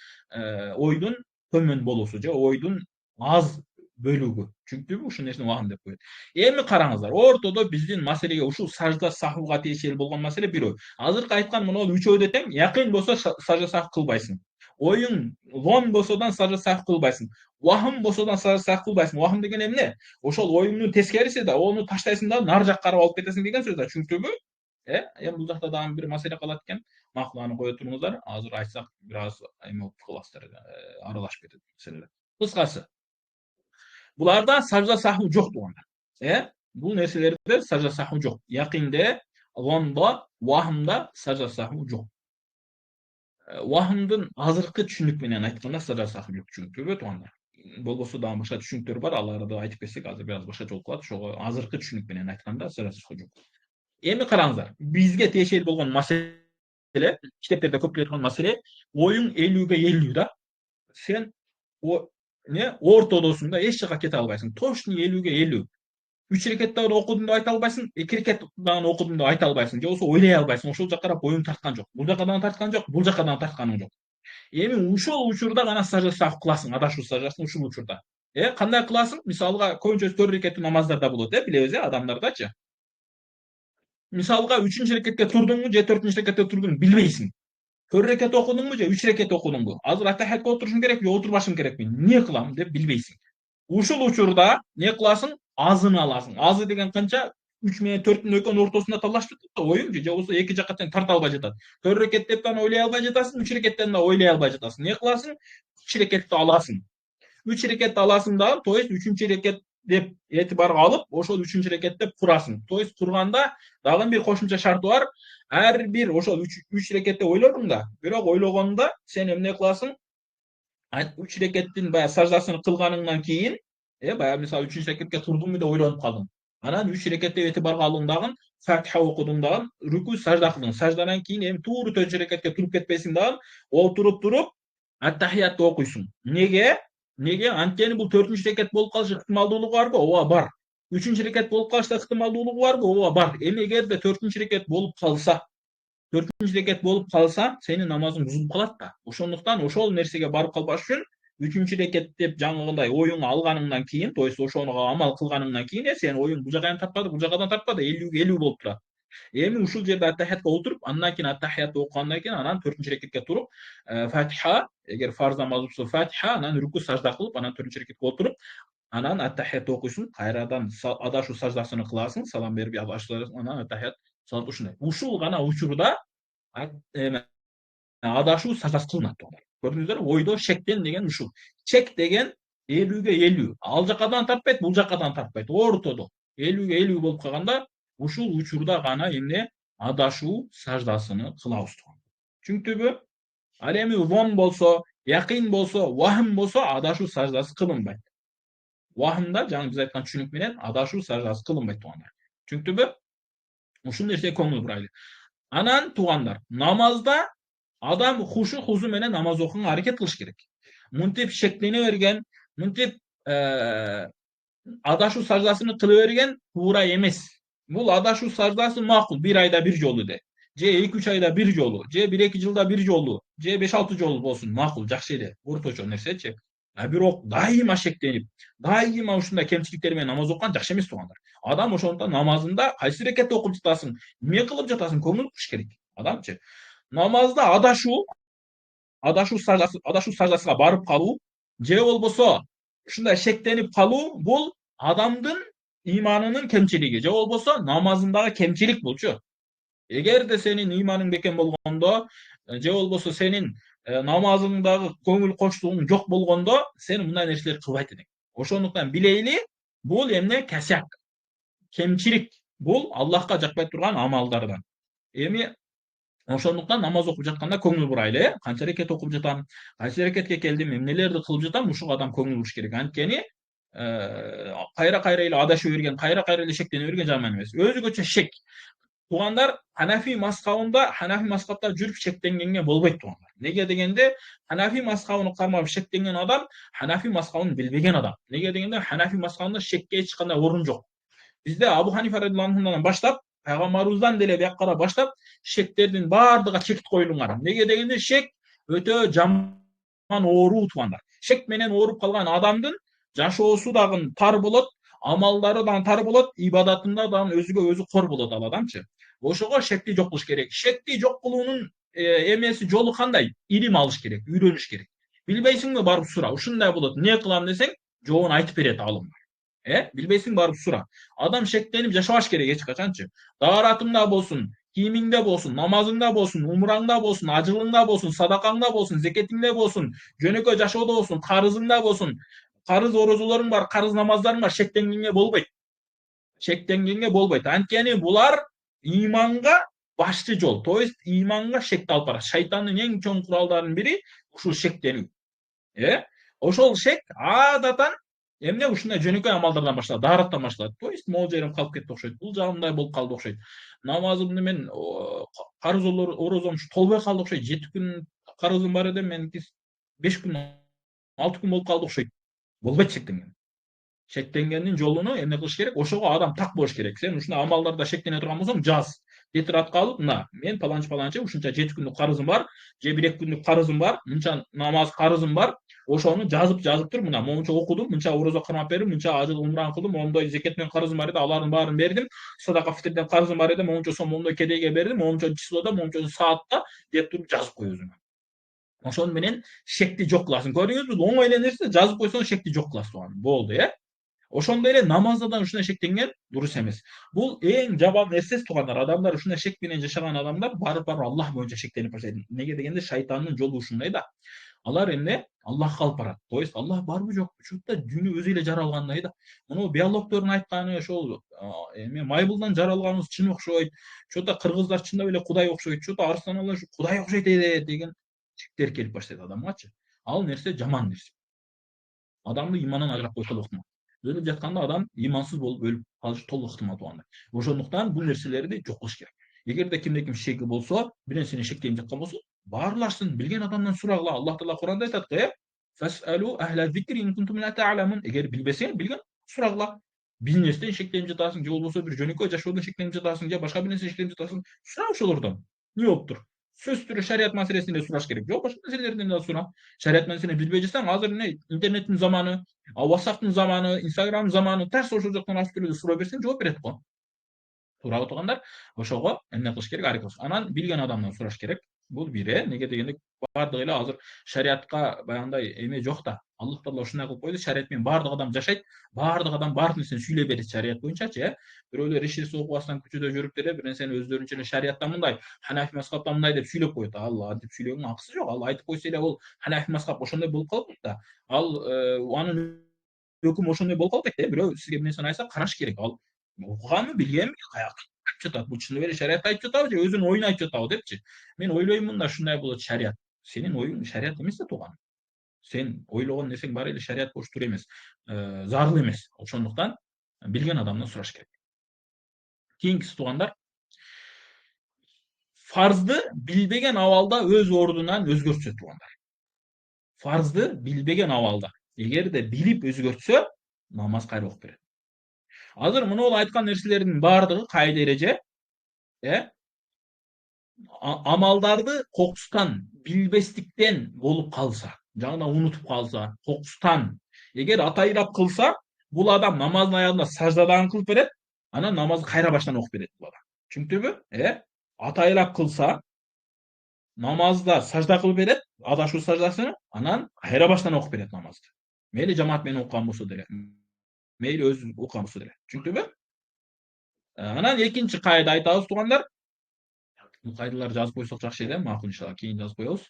ойдун төмөн болуусу же ойдун аз бөлүгү. Түшүнүктүүбү? Ушул нерсени вахм деп коет. Эми караңыздар, ортодо биздин маселеге ушул сажда сахууга тиешелүү болгон маселе бирөө. Азыркы айткан мына 3 өйдө тең, якын болсо сажда саху кылбайсың. Oyun zon bolsodan сажа сах кылбайсың. Вахым болсодан сажа сах кылбайсың. Вахым деген эмне? Ошол оюңдун тескериси да, ону таштайсың да нары жакка карап алып кетесиң деген сөз да, түшүнүктүүбү? Эми бул жакта дагы бир маселе калат экен. Макул аны кое туруңуздар. Азыр айтсак бир аз эме болуп каласыздар, аралашып кетет маселелер. Кыскасы, буларда сажда саху жок туугандар. Бул нерселерде сажда саху жок. Якинде, лонда, вахымда сажда саху жок. Вахымдын азыркы түшүнүк менен айтканда сажда саху жок, түшүнүктүүбү туугандар? Болбосо дагы башка түшүнүктөр бар, аларды айтып кетсек азыр бир аз башкача болуп калат. Ошого азыркы түшүнүк менен айтканда сажда саху жок. Эми караңыздар, бизге тиешелүү болгон маселе, китептерде көп келе турган маселе, оюң 50-50 да. Сен ортодосуң да, эч жака кете албайсың. Точно 50-50. 3 рекет дагы окудум деп айта албайсың, 2 рекет дагы окудум деп айта албайсың. Же болбосо ойлой албайсың. Ошол жакка карап оюң тарткан жок. Бул жакка дагы тарткан жок, бул жакка дагы тартканың жок. Эми ушул учурда гана сажда саху кыласың, адашуу саждасын ушул учурда. Кандай кыласың? Мисалга көбүнчө 4 рекеттүү намаздарда болот, билебиз, адамдардачы. Мисалга 3-чү рекетке турдуңбу же 4-чү рекетке турдуңбу билбейсиң. 4 рекет окудуңбу же 3 рекет окудуңбу? Азыр атахиятка отурушум керекпи, отурбашым керекпи? Эмне кылам деп билбейсиң. Ушул учурда не кыласың? Азын аласың. Азы деген канча? 3 менен 4-түн экөөнүн ортосунда талашып жатат да оюң, же болбосо эки жакка тең тарта албай жатат. 4 рекет деп да ойлой албай жатасың, 3 рекеттен да ойлой албай жатасың. Не кыласың? 3 рекетти аласың. 3 рекетти аласың да, то есть 3-чү рекет деп этибарга алып, ошол 3-чү рекет деп курасың. То есть курганда дагы бир кошумча шарты бар. Ар бир ошол 3 рекетте ойлодуң да, бирок ойлогондо сен эмне кыласың? 3 рекеттин баягы саждасын кылганыңдан кийин, баягы мисалы 3-чү рекетке турдуңбу деп ойлонуп калдың. Анан 3 рекетте этибарга алдың дагы, Фатиха окудуң дагы, рүкү сажда кылдың. Саждадан кийин эми туура 4-чү рекетке туруп кетпейсиң дагы, отуруп туруп ат-тахиятты окуйсуң. Неге? Анткени бул 4-чү рекет болуп калышы ыктымалдуулугу барбы? Ооба, бар. 3-чү рекет болуп калышта ыктымалдуулугу барбы? Ооба, бар. Эми эгерде 4-чү рекет болуп калса, 4-чү рекет болуп калса, сенин намазың бузулуп калат да. Ошондуктан ошол нерсеге барып калбаш үчүн 3-чү рекет деп жаңыгындай оюңа алганыңдан кийин, то есть ошого амал кылганыңдан кийин, сен оюң бул жагадан тартпады, бул жагадан тартпады, 50-50 болуп турат. Эми ушул жерде ат-тахиятка отуруп, андан кийин ат-тахиятты окугандан кийин, анан 4-чү рекетке туруп, Фатиха, эгер фарз намаз болсо Фатиха, анан рүкү сажда кылып, анан 4-чү рекетке отуруп, анан ат-тахиятты окуйсуң, кайрадан адашуу саждасын кыласың, салам берип, анан ат-тахият салат ушундай. Ушул гана учурда адашуу саждасы кылынат. Көрдүңүздөрбү? Ойдо шектен деген ушул. Чек деген 50-50. Ал жакадан тартпайт, бул жакадан тартпайт. Ортодо 50-50 болуп калганда, ушул учурда гана эмне адашуу саждасыны кылабыз. Түшүнүктүүбү? Ал эми зон болсо, якин болсо, вахым болсо адашуу саждасы кылынбайт. Вахымда жаңы биз айткан түшүнүк менен адашуу саждасы кылынбайт туугандар. Түшүнүктүүбү? Ушул нерсеге көңүл бурайлы. Анан туугандар, намазда адам хушу хузу менен намаз окуганга аракет кылыш керек. Мынтип шектене берген, мынтип адашуу саждасыны кыла берген туура эмес. Бул адашуу саждасы макул, 1 айда 1 жолу де. Же 2-3 айда 1 жолу, же 1-2 жылда 1 жолу, же 5-6 жолу болсун, макул, жакшы эле. Орточо нерсечи. Бирок дайыма шектенип, дайыма ушундай кемчиликтер менен намаз окуган жакшы эмес туугандар. Адам ошондуктан намазында кайсы рекетте окуп жатасың, эмне кылып жатасың, көңүл буруш керек. Адамчы намазда адашуу саждасына барып калуу, же болбосо ушундай шектенип калуу, бул адамдын иманынын кемчилиги, же болбосо намазындагы кемчилик болчу. Эгерде сенин иманың бекем болгондо, же болбосо сенин намазыңдагы көңүл коштугуң жок болгондо, сен мындай нерселерди кылбайт эдиң. Ошондуктан билейли, бул эмне? Касяк, кемчилик. Бул Аллахка жакпай турган амалдардан. Эми ошондуктан намаз окуп жатканда көңүл бурайлы, канча рекет окуп жатам, кайсы рекетке келдим, эмнелерди кылып жатам, ушуга адам көңүл буруш керек. Анткени кайра-кайра эле адашып берген, кайра-кайра эле шектене берген жаман эмес. Өзгөчө шек. Туугандар, Ханафи мазхабында жүрүп шектенгенге болбойт туугандар. Неге дегенде, Ханафи мазхабын кармап шектенген адам Ханафи мазхабын билбеген адам. Неге дегенде, Ханафи мазхабында шекке эч кандай орун жок. Бизде Абу Ханифа радыйаллаху баштап, пайгамбарыбыздан деле бияка баштап шектердин баардыгына чек коюлган. Неге дегенде, шек өтө жаман оору туугандар. Шек менен ооруп калган адамдын жашоосу дагы тар болот, амалдары дагы тар болот, ибадатында дагы өзүгө өзү кор болот ал адамчы. Ошого шекти жок кылыш керек. Шекти жок кылуунун emesi jolu kандай? İlim alış gerek, үйрөнүш керек. Билбейсиңби, барып сура. Ушундай болот. Не кылам десең, жообун айтып берет алым. Билбейсиң, барып сура. Адам шектенип жашабаш керек эч качанчы. Дааратыңда болсун, кийимиңде болсун, намазыңда болсун, умраңда болсун, ажылыңда болсун, садакаңда болсун, зекетиңде болсун, жөнөкөй жашоодо болсун, карызыңда болсун. Карыз орозолоруң бар, карыз намаздарың бар, шектенгенге болбойт. Шектенгенге болбойт. Анткени булар ыйманга башчы жол. То есть ыйманга шекти алып барат. Шайтандын эң чоң куралдарынын бири ушул шектенүү. Ошол шек адатан эмне ушундай жөнөкөй амалдардан башталат, даараттан башталат. То есть могул жерим калып кетти окшойт. Бул жагымдай болуп калды окшойт. Намазымды мен карыз орозом толбой калды окшойт. 7 күн карызым бар эди, меники 5 күн, 6 күн болуп калды окшойт. Болбойт шектенген. Шектенгендин жолуну эмне кылыш керек? Ошого адам так болуш керек. Сен ушундай амалдарда шектене турган болсоң, жаз. Тетрадка алып, мына мен паланчы ушунча 7 күндүк карызым бар, же 1-2 күндүк карызым бар, мынча намаз карызым бар. Ошону жазып тур, мына момунча окудум, мынча орозо кармап бердим, мынча ажыл умраны кылдым, момундай зекеттен карызым бар эди, алардын баарын бердим. Садака фитрден карызым бар эди, момунча сом, момундай кедейге бердим, момунча числода, момунча саатта деп туруп жазып кой өзүңө. Ошону менен шекти жок кыласың. Көрдүңүзбү? Оңой эле нерсе, жазып койсоң шекти жок кыласың. Болду, Ошондой эле намазда да ушундай шектенген дурус эмес. Бул эң жаман нерсе туугандар. Адамдар ушундай шек менен жашаган адамдар барып Аллах боюнча шектенип баштайт. Неге дегенде шайтандын жолу ушундай да. Алар эмне? Аллахка алып барат. То есть Аллах барбы жокпу? Чуртта дүйнө өзү эле жаралгандай да. Муну биологдордун айтканы ошол эме майбылдан жаралганыбыз чын окшойт. Чуртта кыргыздар чындап эле Кудай окшойт. Чуртта арстаналар Кудай окшойт деген шектер келип баштайт адамгачы. Ал нерсе жаман нерсе. Адамды имандан ажырап койсо да ыкмак. Өлүп жатканда адам имансыз болуп өлүп калышы толук ыктымал туугандар. Ошондуктан бул нерселерди жок кылыш керек. Эгерде кимде ким шеги болсо, бир нерсени шектенип жаткан болсо, баарлашсын, билген адамдан сурагыла. Аллах Таала Куранда айтат го, "Фасалу ахла зикри ин кунтум ла та'ламун". Эгер билбесең, билген сурагыла. Бир нерседен шектенип жатасың, же болбосо бир жөнөкөй жашоодон шектенип жатасың, же башка бир нерседен шектенип жатасың, сура ошолордон. Эмне болуптур? Сөзсүз түрдө шарият маселесинде сураш керек. Жок, башка нерселерден да сура. Шарият маселесин билбей жатсаң, азыр эмне интернеттин заманы, WhatsApp'тын заманы, Instagram заманы, тарс ошол жактан ачып келип суроо берсең жооп берет го. Туурабы туугандар? Ошого эмне кылыш керек? Аракет кылыш. Анан билген адамдан сураш керек. Бул бир, неге дегенде бардыгы эле азыр шариятка баягындай эме жок да. Аллах Таала ушундай кылып койду, шарият менен бардык адам жашайт, бардык адам бардык нерсени сүйлөй берет шарият боюнчачы, Бирөөлөр эч нерсе окубастан көчөдө жүрүп деле бир нерсени өздөрүнчө эле шариятта мындай, Ханафи мазхабта мындай деп сүйлөп коет. Ал антип сүйлөгөнүн акысы жок. Ал айтып койсо эле ал Ханафи мазхаб ошондой болуп калат да. Ал анын өкүмү ошондой болуп калбайт да. Бирөө сизге бир нерсени айтса караш керек. Ал окуганбы, билгенби, каякта айтып жатат. Бул чындап эле шариятты айтып жатабы же өзүнүн оюн айтып жатабы депчи. Мен ойлоймун да ушундай болот шарият. Сенин оюң шарият эмес да тууган. Сен ойлогон нерсең баары эле шарият болуш туура эмес. Зарыл эмес. Ошондуктан билген адамдан сураш керек. Кийинкиси туугандар, фарзды билбеген абалда өз ордунан өзгөртсө туугандар. Фарзды билбеген абалда эгерде билип өзгөртсө, намаз кайра окуп берет. Азыр мунул айткан нерселердин баардыгы кайда эреже, амалдарды кокустан, билбестиктен болуп калса, жана унутуп калса, кокустан, эгер атайрап кылса, бул адам намаздын аягында саждадан кылып берет, анан намазды кайра баштан окуп берет бул адам. Түшүндүңбү? Атайрап кылса, намазда сажда кылып берет, адашуу саждасын, анан кайра баштан окуп берет намазды. Мейли жамаат менен окуган болсо деле, мейли өзү окуган болсо деле. Түшүндүңбү? Анан экинчи кайда айтабыз туугандар. Бул кайдаларды жазып койсок жакшы эле, макул иншалла, кийин жазып коебуз.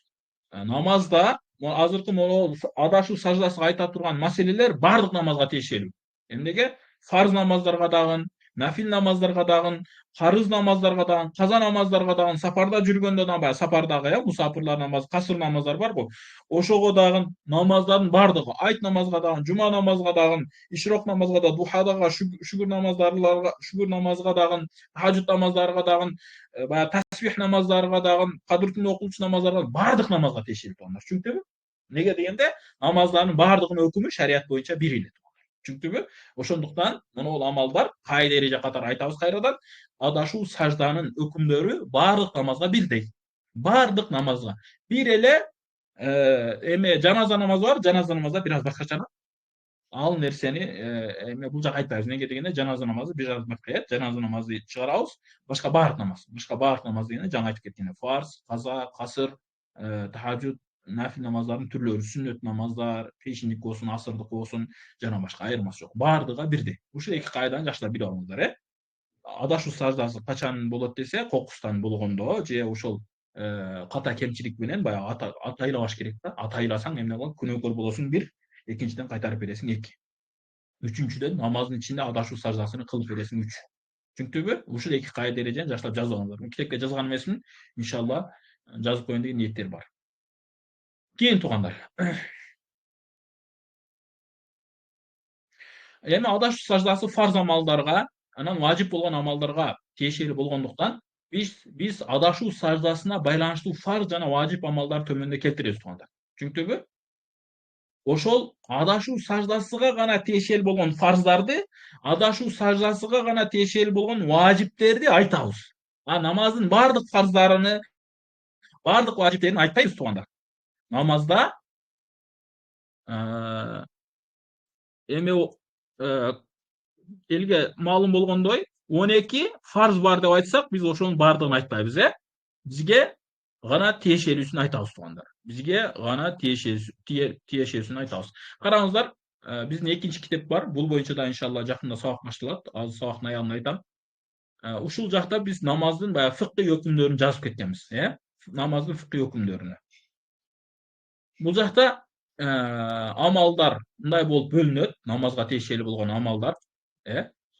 Намазда азыркы могул адашуу саждасыга айта турган маселелер бардык намазга тиешелүү. Эмнеге? Фарз намаздарга дагы, нафил намаздарга дагы, карыз намаздарга дагы, каза намаздарга дагы, сапарда жүргөндө да, баягы сапардагы, мусафирлар намазы, касыр намаздар бар го. Ошого дагы намаздардын бардыгы, айт намазга дагы, жума намазга дагы, ишрок намазга да, духадага, шүгүр намазга дагы, тахажжуд намаздарга дагы, баягы тасбих намаздарга дагы, кадыр күнү окулчу намаздарга бардык намазга тиешелүү туугандар. Түшүндүңбү? Неге дегенде намаздардын бардыгынын өкүмү шарият боюнча бир эле. Түшүндүңбү? Ошондуктан мунул амалдар кайда эреже катары айтабыз кайрадан, адашуу сажданын өкүмдөрү бардык намазга бирдей. Бардык намазга. Бир эле эме жаназа намазы бар, жаназа намазда бир аз башкача. Ал нерсени эме бул жака айтпайбыз. Эмнеге дегенде жаназа намазы бир аз мыкыят. Жаназа намазы чыгарабыз. Башка баардык намаз дегенде жаңы айтып кеттим. Фарз, каза, касыр, тахажжуд, нафил намаздардын түрлөрү, сүннөт намаздар, пешиндик болсун, асырдык болсун, жана башка айырмасы жок. Баардыгы бирдей. Ушул эки кайданы жакшылап билип алыңыздар, адашуу саждасы качан болот десе, кокустан болгондо же ошол ката кемчилик менен баягы атайлабаш керек да. Атайласаң эмне болот? Күнөөкөр болосуң бир, экинчиден кайтарып бересиң эки. Үчүнчүдөн намаздын ичинде адашуу саждасын кылып бересиң үч. Түшүндүңбү? Ушул эки кайда эрежени жакшылап жазып алыңыздар. Китепке жазган эмесмин, иншалла жазып коеюн деген ниеттер бар. Кийин туугандар. Эми адашуу саждасы фарз амалдарга, анан важип болгон амалдарга тиешелүү болгондуктан биз адашуу саждасына байланыштуу фарз жана важип амалдарды төмөндө келтиребиз туугандар. Түшүндүңбү? Ошол адашуу саждасыга гана тиешелүү болгон фарздарды, адашуу саждасыга гана тиешелүү болгон важиптерди айтабыз. Намаздын баардык фарздарыны, баардык важиптерин айтпайбыз туугандар. Намазда эме элге маалым болгондой 12 фарз бар деп айтсак, биз ошонун баардыгын айтпайбыз, бизге гана тиешелүүсүн айтабыз туугандар. Бизге гана тиешелүүсүн айтабыз. Караңыздар, биздин экинчи китеп бар. Бул боюнча да иншалла жакында сабак башталат. Азыр сабактын аягында айтам. Ушул жакта биз намаздын баягы фыкый өкүмдөрүн жазып кеткенбиз, намаздын фыкый өкүмдөрүнө. Бул жакта амалдар мындай болуп бөлүнөт. Намазга тиешелүү болгон амалдар,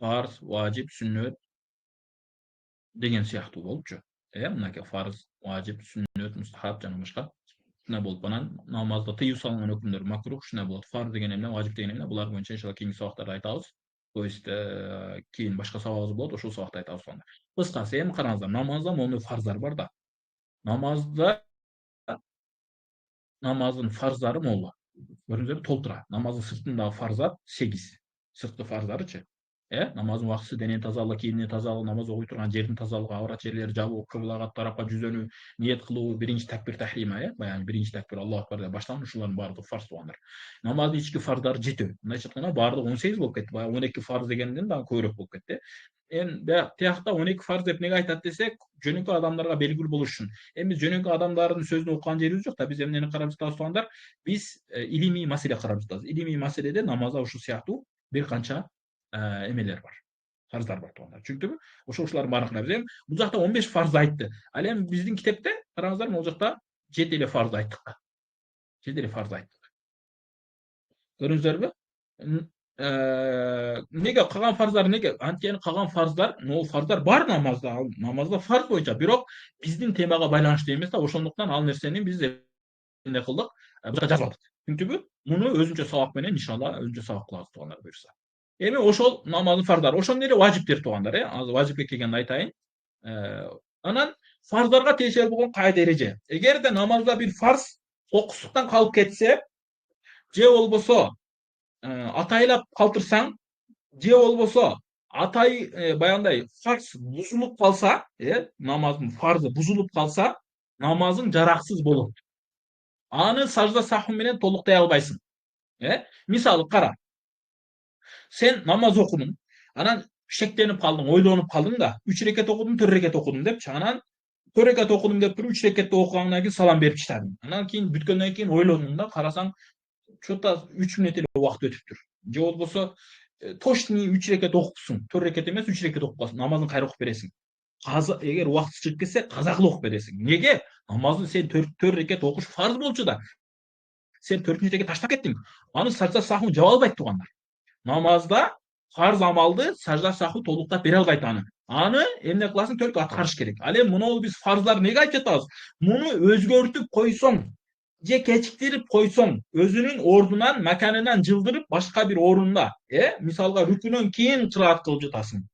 фарз, важип, сүннөт деген сыяктуу болупчу. Мынакей фарз, важип, сүннөт, мустахаб жана башка. Ушундай болуп анан намазда тыюу салынган өкүмдөр макрух ушундай болот. Фарз деген эмне, важип деген эмне? Булар боюнча иншалла кийинки сабактарда айтабыз. То есть кийин башка сабагыбыз болот, ошол сабакта айтабыз анда. Кыскасы эми караңыздар, намазда моундай фарздар бар да. Намаздын фарздары могу. Көрдүңүзбү? Толтура. Намаздын сыртындагы фарздар 8. Сырткы фарздарычы. Намаздын убактысы, дененин тазалыгы, кийимдин тазалыгы, намаз окуй турган жердин тазалыгы, аврат жерлерди жабуу, кыблага тарапка жүзөнүү, ниет кылуу, биринчи такбир тахрима, баягы биринчи такбир Аллаху акбар деп баштаган ушулардын баардыгы фарз туугандар. Намаздын ички фарздары 7. Мындайча айтканда баардыгы 18 болуп кетти. Баягы 12 фарз дегенден дагы көбүрөөк болуп кетти. Эми тиякта 12 фарз деп эмнеге айтат десек, жөнөкөй адамдарга белгилүү болуш үчүн. Эми биз жөнөкөй адамдардын сөзүн окуган жерибиз жок да. Биз эмнени карап жатабыз туугандар? Биз илимий маселе карап жатабыз. Илимий маселеде намазда ушул сыяктуу бир канча эмелер бар. Фарздар бар туугандар. Түшүндүңбү? Ошолордун баарын карайбыз. Эми бул жакта 15 фарзды айтты. Ал эми биздин китепте караңыздар, могул жакта 7 эле фарзды айттык. 7 эле фарзды айттык. Көрдүңүздөрбү? Неге калган фарздар неге? Анткени калган фарздар, могул фарздар бар намазда. Намазда фарз боюнча, бирок биздин темага байланыштуу эмес да. Ошондуктан ал нерсени биз эмне кылдык? Бул жака жазып алдык. Түшүндүңбү? Муну өзүнчө сабак менен иншалла өзүнчө сабак кылабыз туугандар буюрса. Эми ошол намаздын фарздары, ошондой эле важиптер туугандар, Азыр важипке келгенде айтайын. Анан фарздарга тиешелүү болгон кайда эреже. Эгерде намазда бир фарз окусуктан калып кетсе, же болбосо атайлап калтырсаң, же болбосо баягындай фарз бузулуп калса, намаздын фарзы бузулуп калса, намазың жараксыз болот. Аны сажда саху менен толуктай албайсың. Мисалы кара. Сен намаз окудуң, анан шектенип калдың, ойлонуп калдың да, 3 рекет окудум, 4 рекет окудум депчи. Анан 4 рекет окудум деп туруп 3 рекетти окугандан кийин салам берип таштадың. Анан кийин бүткөндөн кийин ойлонуң да, карасаң, чо-то 3 мүнөт эле убакыт өтүптүр. Же болбосо точный 3 рекет окупсуң, 4 рекет эмес, 3 рекет окуп калсың, намазын кайра окуп бересиң. Эгер убакыты чыгып кетсе, каза кылып окуп бересиң. Неге? Намазды сен 4 рекет окуш фарз болчу да. Сен 4-рекет таштап кеттиң. Аны сажда саху жаба албайт туугандар. Намазда фарз амалды сажда саху толуктап бере албайт аны. Аны эмне кыласың? Только аткарыш керек. Ал эми муну биз фарздар неге айтып жатабыз? Муну өзгөртүп койсоң, же кечиктирип койсоң, өзүнүн ордунан, маканынан жылдырып башка бир орунда, мисалга рүкүнөн кийин кыраат кылып жатасың.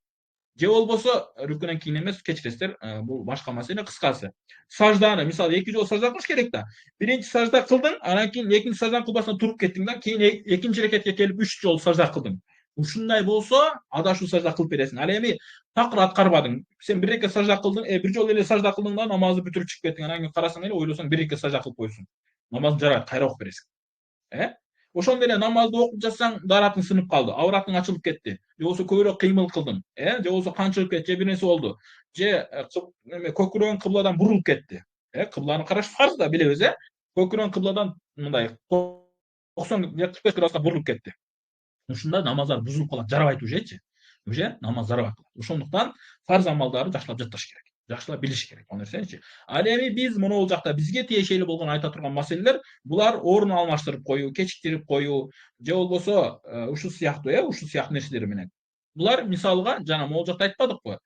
Же болбосо рүкүнөн кийин эмес, кечиресиздер, бул башка маселе. Кыскасы, сажданы мисалы 2 жолу сажда кылыш керек да. Биринчи сажда кылдың, анан кийин экинчи сажданы кылбастан туруп кеттиң да, кийин экинчи рекетке келип 3 жолу сажда кылдың. Ушундай болсо, адашуу сажда кылып бересиң. Ал эми такыр аткарбадың. Сен бир рекет сажда кылдың, бир жолу эле сажда кылдың да, намазды бүтүрүп чыгып кеттиң. Анан кийин карасаң эле, ойлосоң бир рекет сажда кылып койсуң. Намазың жарабайт, кайра окуп бересиң. Ошондо эле намазды окуп жатсаң даратың сынып калды, авратың ачылып кетти, же болбосо көбүрөөк кыймыл кылдың, же болбосо кан чыгып кетти, же бир нерсе болду, же көкүрөгүң кыбладан бурулуп кетти. Кыбланы караш фарз да билебиз, көкүрөгүң кыбладан мындай 90 же 45 градуска бурулуп кетти. Ушунда намаздар бузулуп калат, жарабайт ужечи. Уже намаз жарабай калат. Ошондуктан фарз амалдарды жакшылап жатташ керек. Жакшылап билиш керек ал нерсеничи. Ал эми биз могул жакта бизге тиешелүү болгон айта турган маселелер булар орун алмаштырып коюу, кечиктирип коюу же болбосо ушул сыяктуу ушул сыяктуу нерселер менен. Булар мисалга жана могул жакта айтпадыкпы?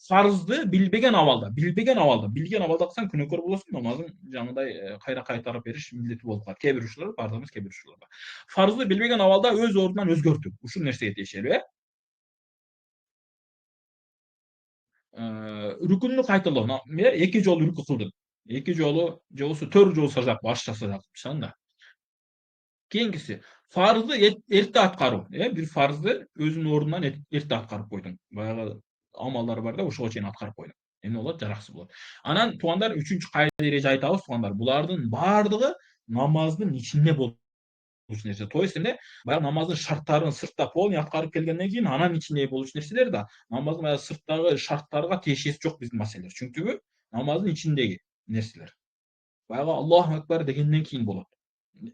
Фарзды билбеген абалда, билген абалда кылсаң күнөөкөр болосуң, намазың жаңыдай кайра кайтарып бериш милдети болуп калат. Кээ бир ушулар фарз эмес, кээ бир ушулар бар. Фарзды билбеген абалда өз ордунан өзгөртүү. Ушул нерсеге тиешелүү, рүкүннү кайталоо. Эки жолу рүкү кылдым. Эки жолу же болбосо 4 жолу сажда, башча сажда кылсаң да. Кийинкиси фарзды эрте аткаруу. Бир фарзды өзүнүн ордунан эрте аткарып койдуң. Баягы амалдар бар да, ошого чейин аткарып койдуң. Эмне болот? Жараксыз болот. Анан туугандар, үчүнчү кайда эреже айтабыз туугандар. Булардын баардыгы намаздын ичинде болчу нерсе. То есть эмне? Баягы намаздын шарттарын сыртта полный аткарып келгенден кийин анан ичинде болчу нерселер да намаздын баягы сырттагы шарттарга тиешеси жок биздин маселелер. Чүнкү намаздын ичиндеги нерселер. Баягы Аллаху акбар дегенден кийин болот.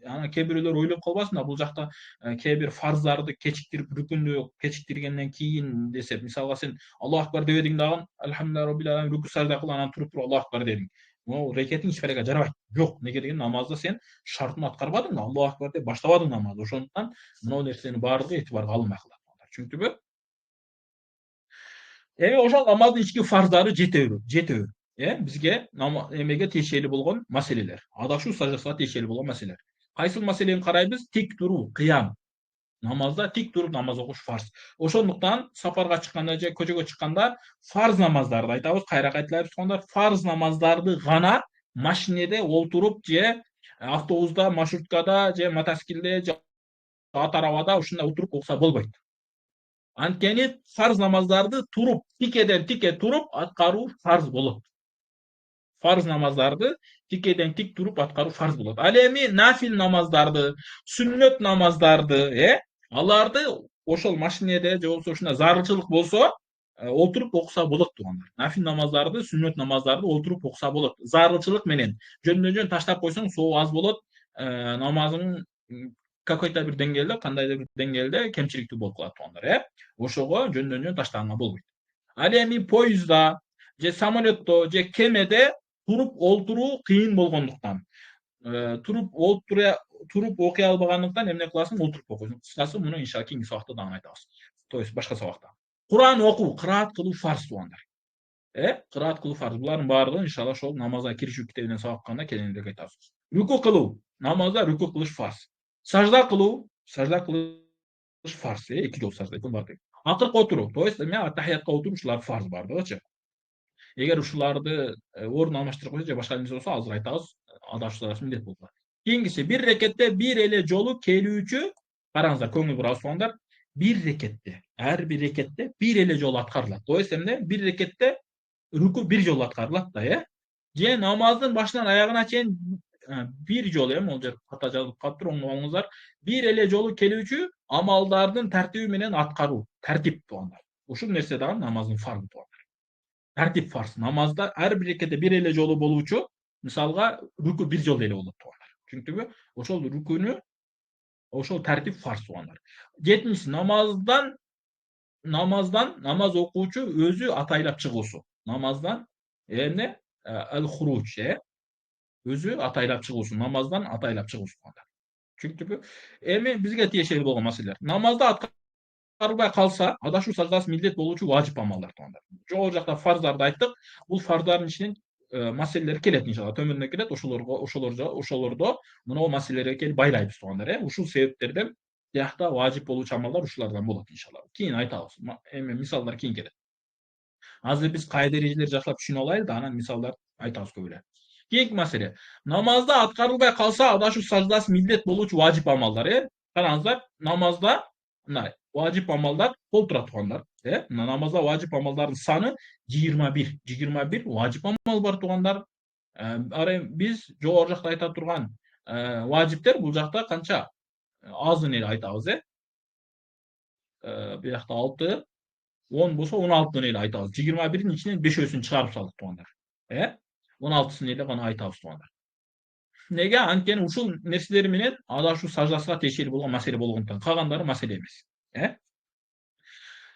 Анан кээ бирөөлөр ойлоп калбасын да, бул жакта кээ бир фарздарды кечиктирип, рүкүндү кечиктиргенден кийин десеп, мисалга сен Аллаху акбар дебедиң дагы, альхамдулилlah роббил аламин рүкү сажда кыл, анан туруп Аллаху акбар дедиң. Могу рекетиң эч береге жарабайт. Жок, неге деген намазда сен шартын аткарбадың да, Аллаху акбар деп баштабадың намазды. Ошондуктан мына нерсенин баардыгы этибарга алынбай калат. Түшүндүңбү? Эми ошол намаздын ички фарздары жетеби? Бизге эмеге тиешелүү болгон маселелер. Адашуу саждасына тиешелүү болгон маселелер. Кайсыл маселени карайбыз? Тик туруу, кыям. Намазда тик туруп намаз окуш фарз. Ошондуктан сапарга чыкканда же көчөгө чыкканда фарз намаздарды айтабыз, кайра кайталайбыз туугандар. Фарз намаздарды гана машинеде олтуруп же автобуста, маршруткада же мотоциклде же ат арабада ушундай отуруп окуса болбойт. Анткени фарз намаздарды туруп, тикеден тике туруп аткаруу фарз болот. Фарз намаздарды тикеден тик туруп аткаруу фарз болот. Ал эми нафил намаздарды, сүннөт намаздарды, аларды ошол машинеде же болбосо ушундай зарылчылык болсо олтуруп окуса болот туугандар. Нафил намаздарды, сүннөт намаздарды олтуруп окуса болот. Зарылчылык менен жөндөн жөн таштап койсоң соо аз болот. Намазың какой-то бир деңгээлде, кандайдыр бир деңгээлде кемчиликтүү болуп калат туугандар, Ошого жөндөн жөн таштаганга болбойт. Ал эми поездда же самолетто же кемеде туруп олтуруу кыйын болгондуктан, туруп окуй албагандыктан эмне кыласың? Олтуруп окуйсуң. Кыскасы муну иншалла кийинки сабакта дагы айтабыз. То есть башка сабакта. Куран окуу, кыраат кылуу фарз туугандар. Кыраат кылуу фарз. Булардын баардыгы иншалла ошол намазга киришүү китебинен сабакканда кененирээк айтабыз. Рүкү кылуу, намазда рүкү кылыш фарз. Сажда кылуу фарз, эки жолу сажда. Акыркы отуруу, то есть эме аттахиятка отуруу, ушулар фарз баардыгычы. Эгер ушуларды орун алмаштырып койсо же башка нерсе болсо азыр айтабыз, адашуу саждасы милдет болуп калат. Кийинкиси бир рекетте бир эле жолу келүүчү, караңыздар, көңүл бурабыз туугандар, бир рекетте, ар бир рекетте бир эле жолу аткарылат. То есть эмне? Бир рекетте рүкү бир жолу аткарылат да, Же намаздын башынан аягына чейин бир жолу, могул жер ката жазылып калыптыр, оңдоп алыңыздар. Бир эле жолу келүүчү амалдардын тартиби менен аткаруу, тартип туугандар. Ушул нерсе дагы намаздын фарзы туугандар. Тартип фарз. Намазда ар бир рекетте бир эле жолу болуучу, мисалга рүкү бир жолу эле болот туугандар. Түшүндүңбү? Ошол рүкүнү, ошол тартип фарз туугандар. Жетинчиси, намаз окуучу өзү атайлап чыгуусу. Намаздан эмне? Ал-хуруж, өзү атайлап чыгуусу, намаздан атайлап чыгуусу туугандар. Түшүндүңбү? Эми бизге тиешелүү болгон маселелер. Намазда аткарылбай калса, адашуу саждасы милдет болуучу важип амалдар туугандар. Жогору жакта фарздарды айттык. Бул фарздардын ичинен маселелер келет иншалла, төмөндө келет. Ошолордо мына маселелерге келип байлайбыз туугандар, Ушул себептерден биякта важип болуучу амалдар ушулардан болот иншалла. Кийин айтабыз. Эми мисалдар кийин келет. Азыр биз кайда эрежелерди жакшылап түшүнүп алайлы да, анан мисалдар айтабыз көп эле. Кийинки маселе. Намазда аткарылбай калса, адашуу саждасы милдет болуучу важип амалдар, Караңыздар, намазда мына важип амалдар кол турат туугандар, Мына намазда важип амалдардын саны 21. 21 важип амал бар туугандар. Биз жогору жакта айта турган Важиптер бул жакта канча? Азын эле айтабыз, биякта 6, 10 болсо 16 эле айтабыз. 21'in ичинен 5-өсүн чыгарып салдык туугандар. 16-сын эле гана айтабыз туугандар. Неге? Анткени ушул нерселер менен адашуу саждасына тиешелүү болгон маселе болгондуктан, калгандары маселе эмес.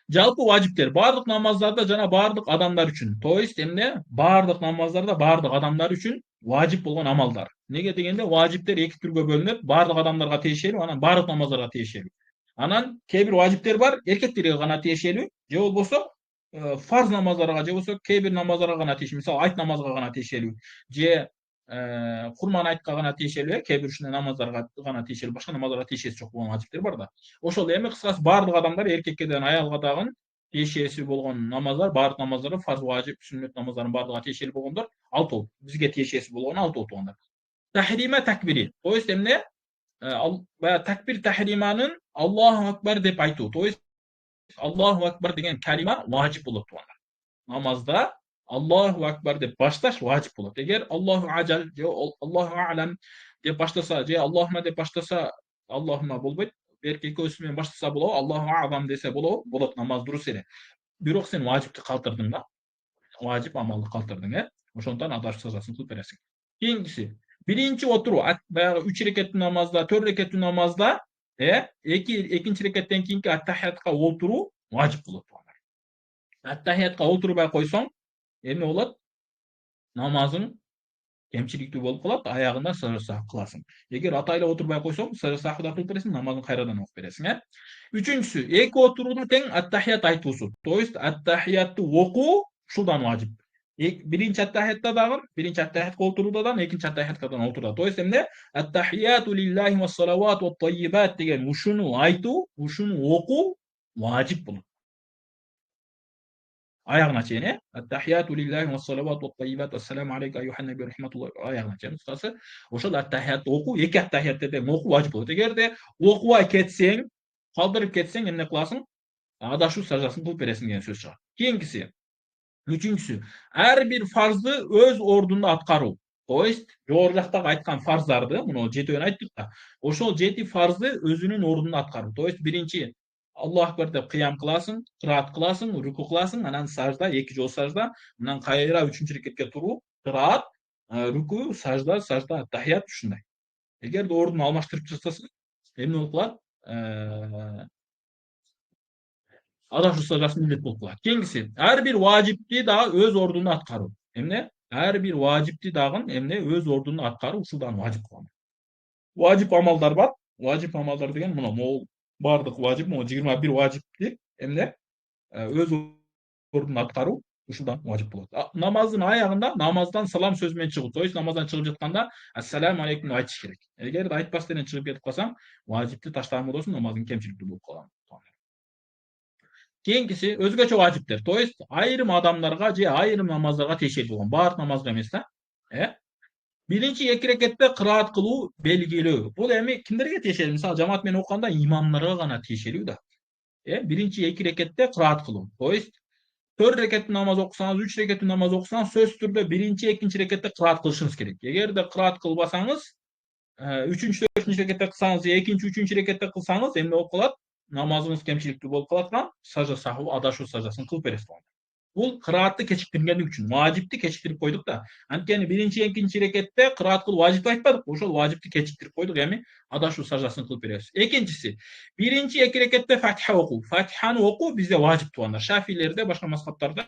Жалпы важиптер бардык намаздарда жана бардык адамдар үчүн. То есть эмне? Бардык намаздарда бардык адамдар үчүн важип болгон амалдар. Неге дегенде важиптер эки түргө бөлүнөт. Бардык адамдарга тиешелүү, анан бардык намаздарга тиешелүү. Анан кээ бир важиптер бар, эркектерге гана тиешелүү, же болбосо фарз намаздарга, же болбосо кээ бир намаздарга гана тиешелүү. Мисалы, айт намазга гана тиешелүү, же курман айтка гана тиешелүү, кээ бир ушундай намаздарга гана тиешелүү, башка намаздарга тиешеси жок болгон важиптер бар да. Ошол эми кыскасы бардык адамдар, эркекке дагы аялга дагы тиешеси болгон намаздар, бардык намаздар, фарз, важип, сүннөт намаздардын бардыгына тиешелүү болгондор 6. Бизге тиешеси болгону 6 туугандар. Тахрима такбири. То есть эмне? Баягы такбир тахриманын Аллаху акбар деп айтуу. То есть Аллаху акбар деген калима важип болот туугандар. Намазда Аллаху акбар деп башташ важип болот. Эгер Аллаху аджал же Аллаху а'лам деп баштаса, же Аллахума деп баштаса, Аллахума болбойт. Экөөсү менен баштаса болобу, Аллаху а'зам десе болобу, болот, намаз дурус эле. Бирок сен важипти калтырдың да. Важип амалды калтырдың, Ошондон адашуу сажасын кылып бересиң. Кийинкиси, биринчи отуруу, баягы 3 рекеттүү намазда, 4 рекеттүү намазда, экинчи рекеттен кийинки аттахиятка отуруу важип болот. Аттахиятка отурбай койсоң, эмне болот? Намазың кемчиликтүү болуп калат, аягында сажда кыласың. Эгер атайла отурбай койсоң, сажда да кылып бересиң, намазың кайрадан окуп бересиң, Үчүнчүсү, эки отурууда тең аттахият айтуусу. То есть аттахиятты окуу ушулдан важип. Биринчи аттахиятта дагы, биринчи аттахиятка отурууда дагы, экинчи аттахиятка дагы отурууда. То есть эмне? Аттахияту лиллахи ва салават ва таййибат деген ушуну айтуу, ушуну окуу важип болот. Аягына чейин, Аттахияту лиллахи ва салават ва таййибат, ассаламу алейка айюхан наби рахматуллах, аягына чейин кыскасы, ошол аттахиятты окуу, эки аттахиятты тең окуу важип болот. Эгерде окубай кетсең, калтырып кетсең, эмне кыласың? Адашуу саждасын кылып бересиң деген сөз чыгат. Кийинкиси, үчүнчүсү, ар бир фарзды өз ордунда аткаруу. То есть жогору жактагы айткан фарздарды, муну 7-өн айттык да. Ошол 7 фарзды өзүнүн ордунда аткаруу. То есть биринчи Аллаху акбар деп кыям кыласың, кыраат кыласың, руку кыласың, анан сажда, 2 жолу сажда, анан кайра 3-үнчү рекетке туруу, кыраат, руку, сажда, сажда, аттахият ушундай. Эгерде ордун алмаштырып жасасаң, эмне болуп калат? Адашуу саждасы милдет болуп калат. Кийинкиси, ар бир важипти дагы өз ордунда аткаруу. Эмне? Ар бир важипти дагы эмне? Өз ордунда аткаруу, ушул дагы важип кылам. Важип амалдар бар. Важип амалдар деген мына могул бардык важип, могу 21 важипти эмне? Өз ордунда аткаруу, ушулдан важип болот. Намаздын аягында намаздан салам сөзү менен чыгуу. То есть намаздан чыгып жатканда ассаламу алейкум деп айтыш керек. Эгерде айтпастан чыгып кетип калсаң, важипти таштаган болосуң, намазың кемчиликтүү болуп калган. Кийинкиси өзгөчө важиптер. То есть айрым адамдарга же айрым намаздарга тиешелүү болгон, бардык намазга эмес да. Биринчи 2 рекетте кыраат кылуу белгилөө. Бул эми кимдерге тиешелүү? Мисалы, жамаат менен окуганда имамдарга гана тиешелүү да. Биринчи 2 рекетте кыраат кылуу. То есть 4 рекеттүү намаз окусаңыз, 3 рекеттүү намаз окусаңыз, сөзсүз түрдө биринчи, экинчи рекетте кыраат кылышыңыз керек. Эгерде кыраат кылбасаңыз, 3-4 рекетте кылсаңыз, экинчи, 3-үчү рекетте кылсаңыз, эмне болуп калат? Намазыңыз кемчиликтүү болуп калат, сажда сахуу, адашуу саждасын кылып бересиз. Бул кыраатты кечиктиргендик үчүн, важипти кечиктирип койдук да. Анткени биринчи, экинчи рекетте кыраат кылуу важипти айтпадык, ошол важипти кечиктирип койдук, эми адашуу саждасын кылып беребиз. Экинчиси, биринчи 2 рекетте Фатиха окуу. Фатиханы окуу бизде важип туугандар. Шафилерде, башка мазхабтарда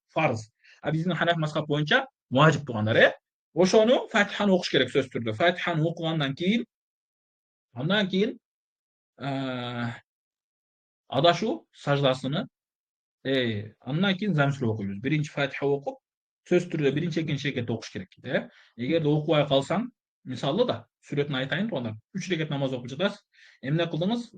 фарз. А биздин Ханафи мазхаб боюнча важип туугандар, Ошону Фатиханы окуш керек сөзсүз түрдө. Фатиханы окугандан кийин, андан кийин адашуу саждасыны, андан кийин замсура окуйбуз. Биринчи Фатиха окуп, сөзсүз түрдө биринчи, экинчи рекетти окуш керек. Эгерде окубай калсаң, мисалы да, сүрөтүн айтайын туугандар. 3 рекет намаз окуп жатасыз. Эмне кылдыңыз?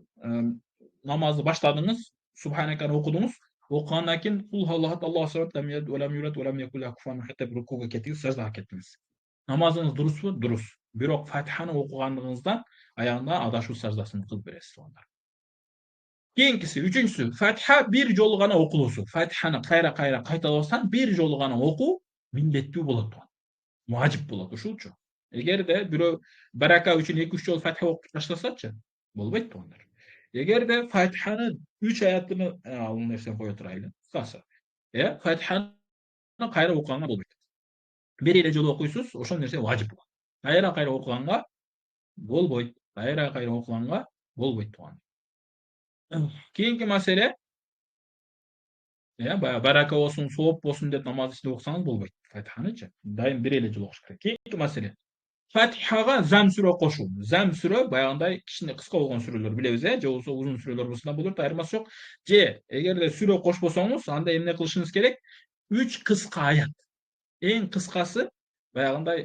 Намазды баштадыңыз, Субханаканы окудуңуз. Окугандан кийин кул халлахат Аллаху самад лам ялид ва лам юлад ва лам якул лаху куфуан ахад деп рукуга кеттиңиз, саждага кеттиңиз. Намазыңыз дурусбу? Дурус. Бирок Фатиханы окугандыгыңыздан аягында адашуу саждасын кылып бересиз туугандар. Кийинкиси, үчүнчүсү, Фатиха бир жолу гана окулуусу. Фатиханы кайра кайталабастан бир жолу гана окуу милдеттүү болот. Важип болот, ушулчу. Egerde biri baraka üçün 2-3 jol Fatiha okup taşlasaçı, bolbayt tuğanlar. Egerde Fatiha'nın 3 ayatını alın dersen koya turaylı. Kıskası. Fatiha'nı kayra okuğanğa bolbayt. Bir ile jol okuysunuz, oşon nerse vacip bolan. Kayra okuğanğa bolbayt. Kayra okuğanğa bolbayt tuğan. Keyinki mesele, baraka olsun, soğuk olsun dep namaz içinde okusanız bolbayt. Fatiha'nıçı. Daim bir ile jol okuş kerek. Keyinki mesele. Fatiha'ga zam süre koşu. Zam süre bayağında kişinin kısa olan süreler bilebіз, je bolsa uzun süreler bolsa bolur, ayırması yok. Je, eğer de süre koşbosoňuz, anda emne kılışınız gerek? 3 kıska ayat. En kıskası bayağında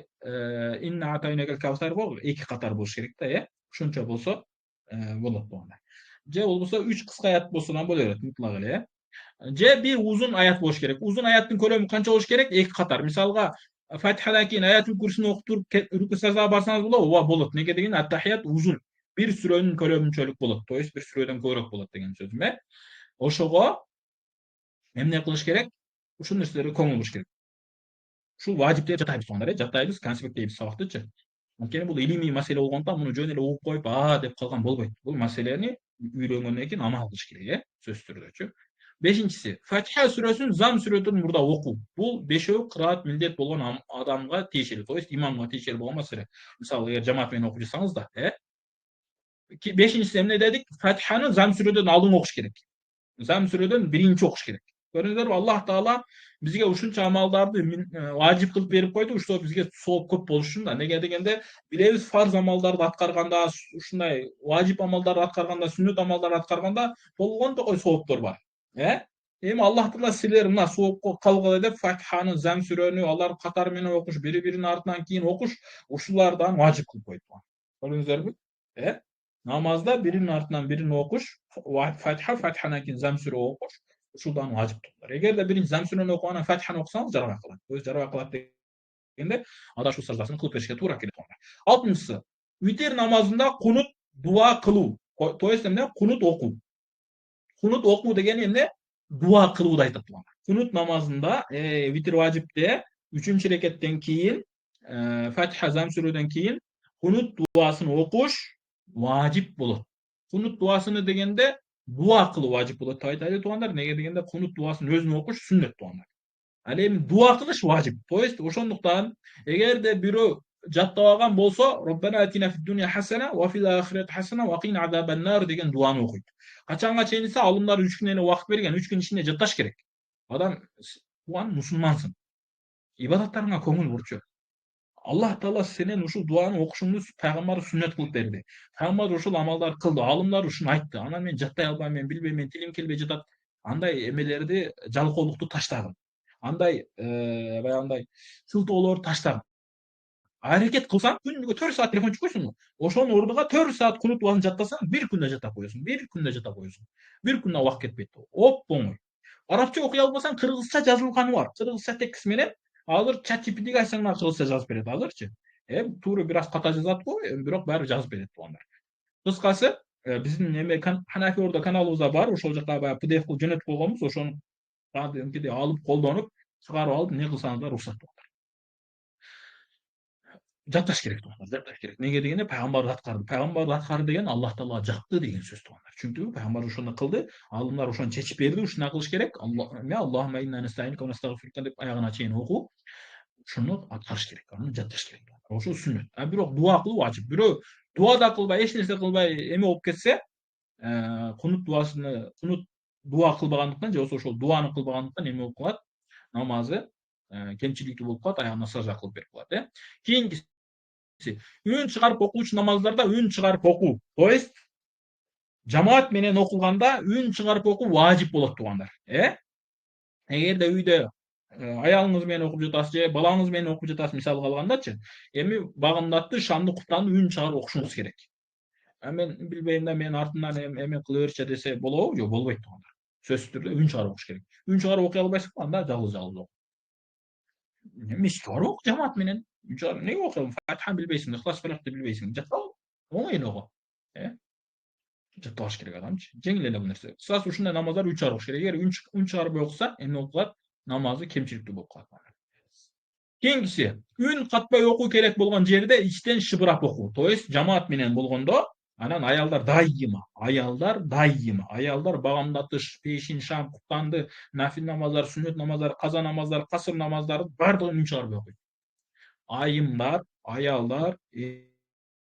inna ataynakel kavsar bol, 2 katar boluş gerek da, şunça bolsa bolat bu anda. Je bolsa 3 kıska ayat bolsa bolar mutlak ele. C bir uzun ayat boş gerek. Uzun ayatın kölemi kança boş gerek? 2 katar. Misalga Fatiha'dan keyin Ayatul Kursi'ni okutup rükû secdeye barsanız bola, oba bolat. Nege degen At-Tahiyat uzun. Bir sürenin kölömünçelik bolat. Toýst bir süreden köýrek bolat degen sözüm. Oşoga emne kılış gerek? Uşul nerselere koňul boş gerek. Şu wajipler jatayбыз sonlara, jatayбыз, konspekteyбиз sabaktaçı. Antkeni bul ilimi mesele bolgondan muну жөн эле okup koyup dep kalgan bolboýt. Bul meseleni öýrengenden keyin amal kılış gerek, söz türdeçi. Beşincisi, Fatiha suresinin zam suretini burada oku. Bu beşevi kıraat millet bolgan adamga tiyişeli. Toýst imamga tiyişeli bolgan mesele. Misal eger jamaat menen okujasaňız da, beşincisi emne dedik? Fatiha'nın zam sureden alın okuş gerek. Zam sureden birinci okuş gerek. Görüňüzlermi, Allah Taala bizge uşunça amaldardy wajip kılıp berip koydu. Uşo bizge sowap köp boluşun da. Nege degende bilebiz farz amaldardy atkarganda, uşunday wajip amaldardy atkarganda, sünnet amaldardy atkarganda болгондой sowaplar bar. Hem Allah Taala siler mına sowapka kalgıla dep Fatiha'nın zam süreni alar katar menen okuş, biri-birinin artından keyin okuş, uşulardan wajip kılıp koydu. Görüňüzlermi? E? Namazda birinin artından birini okuş, Fatiha'dan keyin zam süre okuş, uşuldan wajip tutulur. Egerde birinci zam süreni okuganan Fatiha'ny okusaňyz jaraba kılat. Öz jaraba kılat degende ada şu sajdasyny kılıp berişke toora kelet onda. Altynçysy, witir namazında kunut dua kıluu. Toýst emne? Kunut oku. Kunut oku degeni emne? Dua kılууdu aýtyp turlar. Kunut namazında witir wajipde 3-nji reketden keyin Fatiha zam süreden keyin kunut duasyny okuş wajip bolat. Kunut duasyny degende dua kıluu wajip bolat. Taýtady tuganlar, nege degende kunut duasyny özüni okuş sünnet tuganlar. Al endi dua kılış wajip. Toýst oşondukdan egerde biri jattap algan bolsa, Rabbana atina fid dunya hasana wa fil ahireti hasana wa qina azaban nar degen duany okuyt. Kaçanga çeýin ise alımlar 3 gün wagt bergen, 3 gün içinde jattaş gerek. Adam ulan musulmansın. İbadatlarına koňul burçu. Allah Taala senen uşul duany okuşuňdy Paýgambar sünnet kılıp berdi. Paýgambar uşul amallar kıldı. Alımlar uşunu aýtdy. Ana men jattay albaým, men bilbeym, men tilim kelbej jatat. Anday emelerdi, jalkoluktu taşlagyn. Anday bayanday sıltoolordu taşlagyn. Hareket kılsan günlüğü 4 saat telefon çıkıyorsun. Oşon orduga 4 saat kunut duany jatlasan, bir günde jata koyuyorsun. Bir günde jata koyuyorsun. Bir günde wagt ketpeydi. Hop boňoý. Arapça okuy albasan, kırgızça yazılgany bar. Kırgızça tekst menen alır ChatGPT'ge aýtsaň kırgızça жазып berет alırçı. Tury biraz kata жазat go, birok bäri жазып berет tuganlar. Kıskası, bizim neme Hanafi orada kanalыбызda bar. Oşol jakka bayağı PDF kılıp jönötüp koýganbys. Oşonu radionkide alıp koldonup çıgaryp alıp ne kılsaňyzlar ruhsat. Jataş gerek tuganlar, jataş gerek. Nege degende Paýgambar atkardy. Paýgambar atkardy degen Allah Taala jakdy degen söz tuganlar. Çünki Paýgambar oşonu kıldy, alımlar oşonu çeçip berdi, uşuna kılıç gerek. Allahumma inna nestainuka ve nestagfiruka dep ayagına çeýin oku. Şunu atkarış gerek, onu jataş gerek. Oşo sünnet. Birok dua kılуу wajip. Biri dua da kılbay, eç nerse kılbay eme bolup ketse, kunut duasyny, kunut dua kılbagandyktan je bolsa oşol duany kılbagandyktan eme bolup kalat? Namazy kemçilikli bolup kalat, aýagyna saja kılıp berip kalat. Keyinki ün çıgaryp okuwçu namazlarda ün çıgaryp oku. Toýst jamaat menen okulganda ün çıgaryp oku wajip bolat tuganlar. Egerde üýde aýalyňyz menen okup jatasyz je balaňyz menen okup jatasyz misalga algandaçı. Emi bagyndatdy şanly Kur'any ün çıgaryp okuşuňyz gerek. Men bilbeyim da men artyndan eme kılaberçe dese bolobı? Jok, bolboýt tuganlar. Sözsüz türde ün çıgaryp okuş gerek. Ün çıgaryp okuy albaýsyň anda jalgyz oku. Meşgul ok jamaat menen. Ne okuyorum? Fatiha bilbeysin, İhlas Felak'ta bilbeysin. Jatla oňaýyn oku. Jatlaş gerek adamçı. Jeňil ele bu nerse. Kısas uşunda namazlar 3 arok gerek. Eger 3 arok oksa, emne okulat namazy kemçilikli bolup kalat. Кийинкиси үн катпай окуу керек болгон жерде ичтен шыбырап окуу. То есть жамаат менен болгондо анан аялдар багамдатыш, пешин, шам, куптанды, нафил намаздар, сүннөт намаздар, каза намаздар, касыр намаздарын бардыгын үн чыгарбай окуйт. Айымдар, аялдар,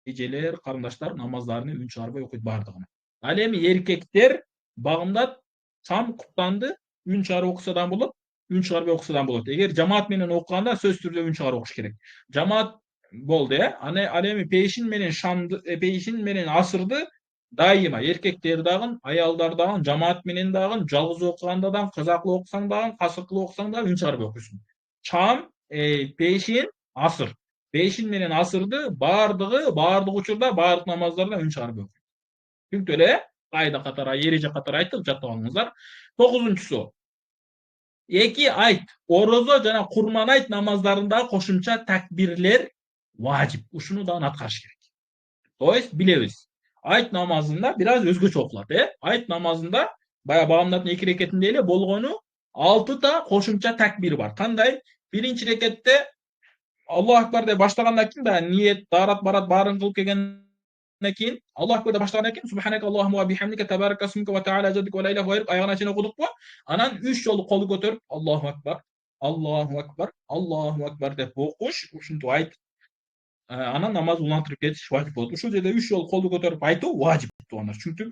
эжелер, карындаштар намаздарын үн чыгарбай окуйт бардыгын. Ал эми эркектер багымдат, шам, куптанды үн чыгарып окуса да болот, үн чыгарбай окуса да болот. Эгер жамаат менен окуганда сөзсүз түрдө үн чыгарып окуш керек. Жамаат болду, ал эми пейшин менен шамды, пейшин менен асырды дайыма эркектер дагы, аялдар дагы, жамаат менен дагы, жалгыз окуганда дагы, каза кылып окусаң дагы, касыр кылып окусаң дагы үн чыгарбай окуйсуң. Шам, пейшин, асыр. Пейшин менен асырды бардык учурда, бардык намаздарда үн чыгарбай окуйт. Түнктө эле кайда катары, эреже катары айттык, жаттап алыңыздар. 9-су. 2 айт, орозо жана курман айт намаздарында кошумча такбирлер важип. Ушуну дагы аткарыш керек. То есть билебиз. Айт намазында бир аз өзгөчө окулат, Айт намазында баягы багамдаттын 2 рекетинде эле болгону 6 та кошумча такбир бар. Кандай? Биринчи рекетте Аллаху акбар деп баштагандан кийин да ниет, дарат, барат баарын кылып келгенден кийин Аллаху акбар деп баштагандан кийин субханака Аллахумма ва бихамдика табаракка смука ва таала жаддука ва ла иляха гайрук аягына чейин окудукпу? Анан 3 жолу колду көтөрүп Аллаху акбар, Аллаху акбар, Аллаху акбар деп окуш, ушинтип айтып анан намаз улантырып кетиш важип болот. Ушул жерде 3 жолу колду көтөрүп айтуу важип туугандар. Чүнки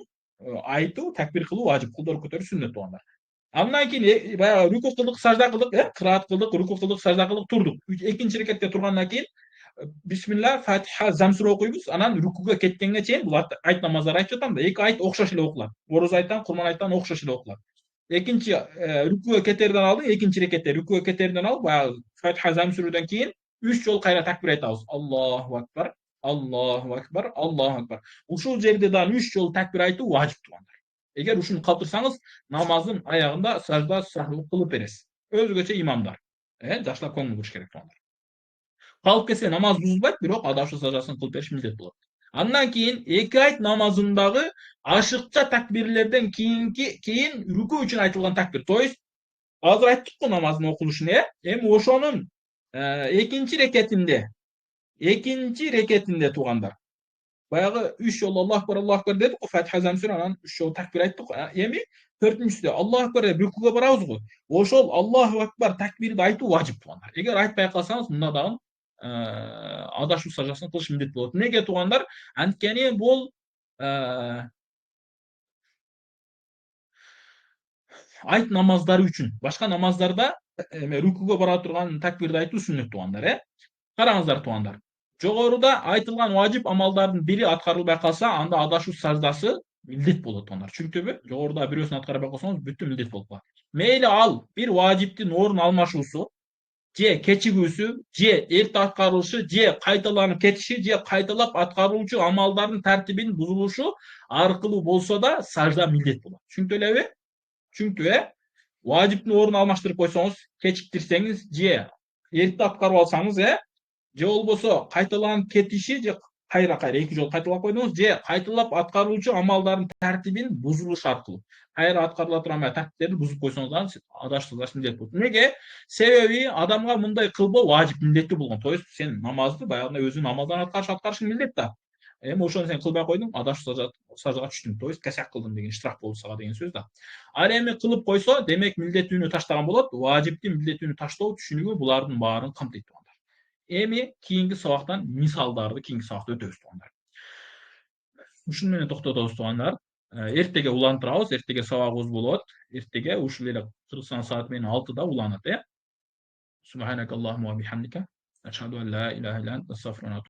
айтуу, такбир кылуу важип, колдорду көтөрүү сүннөт туугандар. Андан кийин баягы рүкү кылдык, сажда кылдык, кыраат кылдык, рүкү кылдык, сажда кылдык, турдук. Экинчи рекетте тургандан кийин бисмилла, Фатиха, Замсура окуйбуз. Анан рүкүгө кеткенге чейин бул айт намаздары айтып жатам да, 2 айт окшош эле окулат. Орозо айттан, курман айттан окшош эле окулат. Экинчи рүкүгө кетерден алдын, экинчи рекетте рүкүгө кетерден алып, баягы Фатиха, Замсурадан кийин 3 жолу кайра такбир айтабыз. Аллаху акбар, Аллаху акбар, Аллаху акбар. Ушул жерде дагы 3 жолу такбир айтуу важип туугандар. Эгер ушуну калтырсаңыз, намаздын аягында сажда сахвы кылып бересиз. Өзгөчө имамдар. Жакшылап көңүл буруш керек туугандар. Калып кетсе намаз бузулбайт, бирок адашуу саждасын кылып бериш милдет болот. Андан кийин 2 айт намазындагы ашыкча такбирлерден кийин рүкү үчүн айтылган такбир. То есть азыр айттык го намаздын окулушун, Эми ошонун экинчи рекетинде туугандар. Баягы 3 жолу Аллаху акбар дедик го, Фатиха, Замсура, анан 3 жолу такбир айттык го. Эми 4-үнчүсүдө Аллаху акбар деп рүкүгө барабыз го. Ошол Аллаху акбар такбирди айтуу важип туугандар. Эгер айтпай калсаңыз, мында дагы адашуу саждасын кылыш милдет болот. Неге туугандар? Анткени бул айт намаздары үчүн. Башка намаздарда рүкүгө бара турган такбирди айтуу сүннөт туугандар, Караңыздар туугандар. Жогоруда айтылган важип амалдардын бири аткарылбай калса, анда адашуу саждасы милдет болот туугандар. Түшүндүңүзбү? Жогоруда бирөөсүн аткарбай койсоңуз, бүттү милдет болуп калат. Мейли ал бир важиптин орун алмашуусу, же кечигүүсү, же эрте аткарылышы, же кайталанып кетиши, же кайталап аткарылуучу амалдардын тартибинин бузулушу аркылуу болсо да сажда милдет болот. Түшүнүктүбү? Важиптин орун алмаштырып койсоңуз, кечиктирсеңиз, же эрте аткарып алсаңыз, же болбосо кайталанып кетиши, же кайра 2 жолу кайталап койдуңуз, же кайталап аткарылуучу амалдардын тартибин бузулуш аркылуу кайра аткарыла турган тартиптерди бузуп койсоңуз адашуу саждасы милдет болот. Неге? Себеби адамга мындай кылбоо важип, милдеттүү болгон. То есть сен намазды баягындай өзүнүн намаздан аткарышың милдет да. Эми ошону сен кылбай койдуң, адашуу саждага түштүң. То есть косяк кылдым деген, штраф болду сага деген сөз да. Ал эми кылып койсо, демек милдеттүүнү таштаган болот. Важипти милдеттүүнү таштоо түшүнүгү булардын баарын камтыйт. Эми кийинки сабактан мисалдарды кийинки сабакта өтөбүз туугандар. Ушуну менен токтотобуз туугандар. Эртеге улантырабыз, эртеге сабагыбыз болот. Эртеге ушул эле Кыргызстан сааты менен 6-да уланат, Субханакаллахумма ва бихамдика, ашхаду ан ла илаха илля анта, астагфирука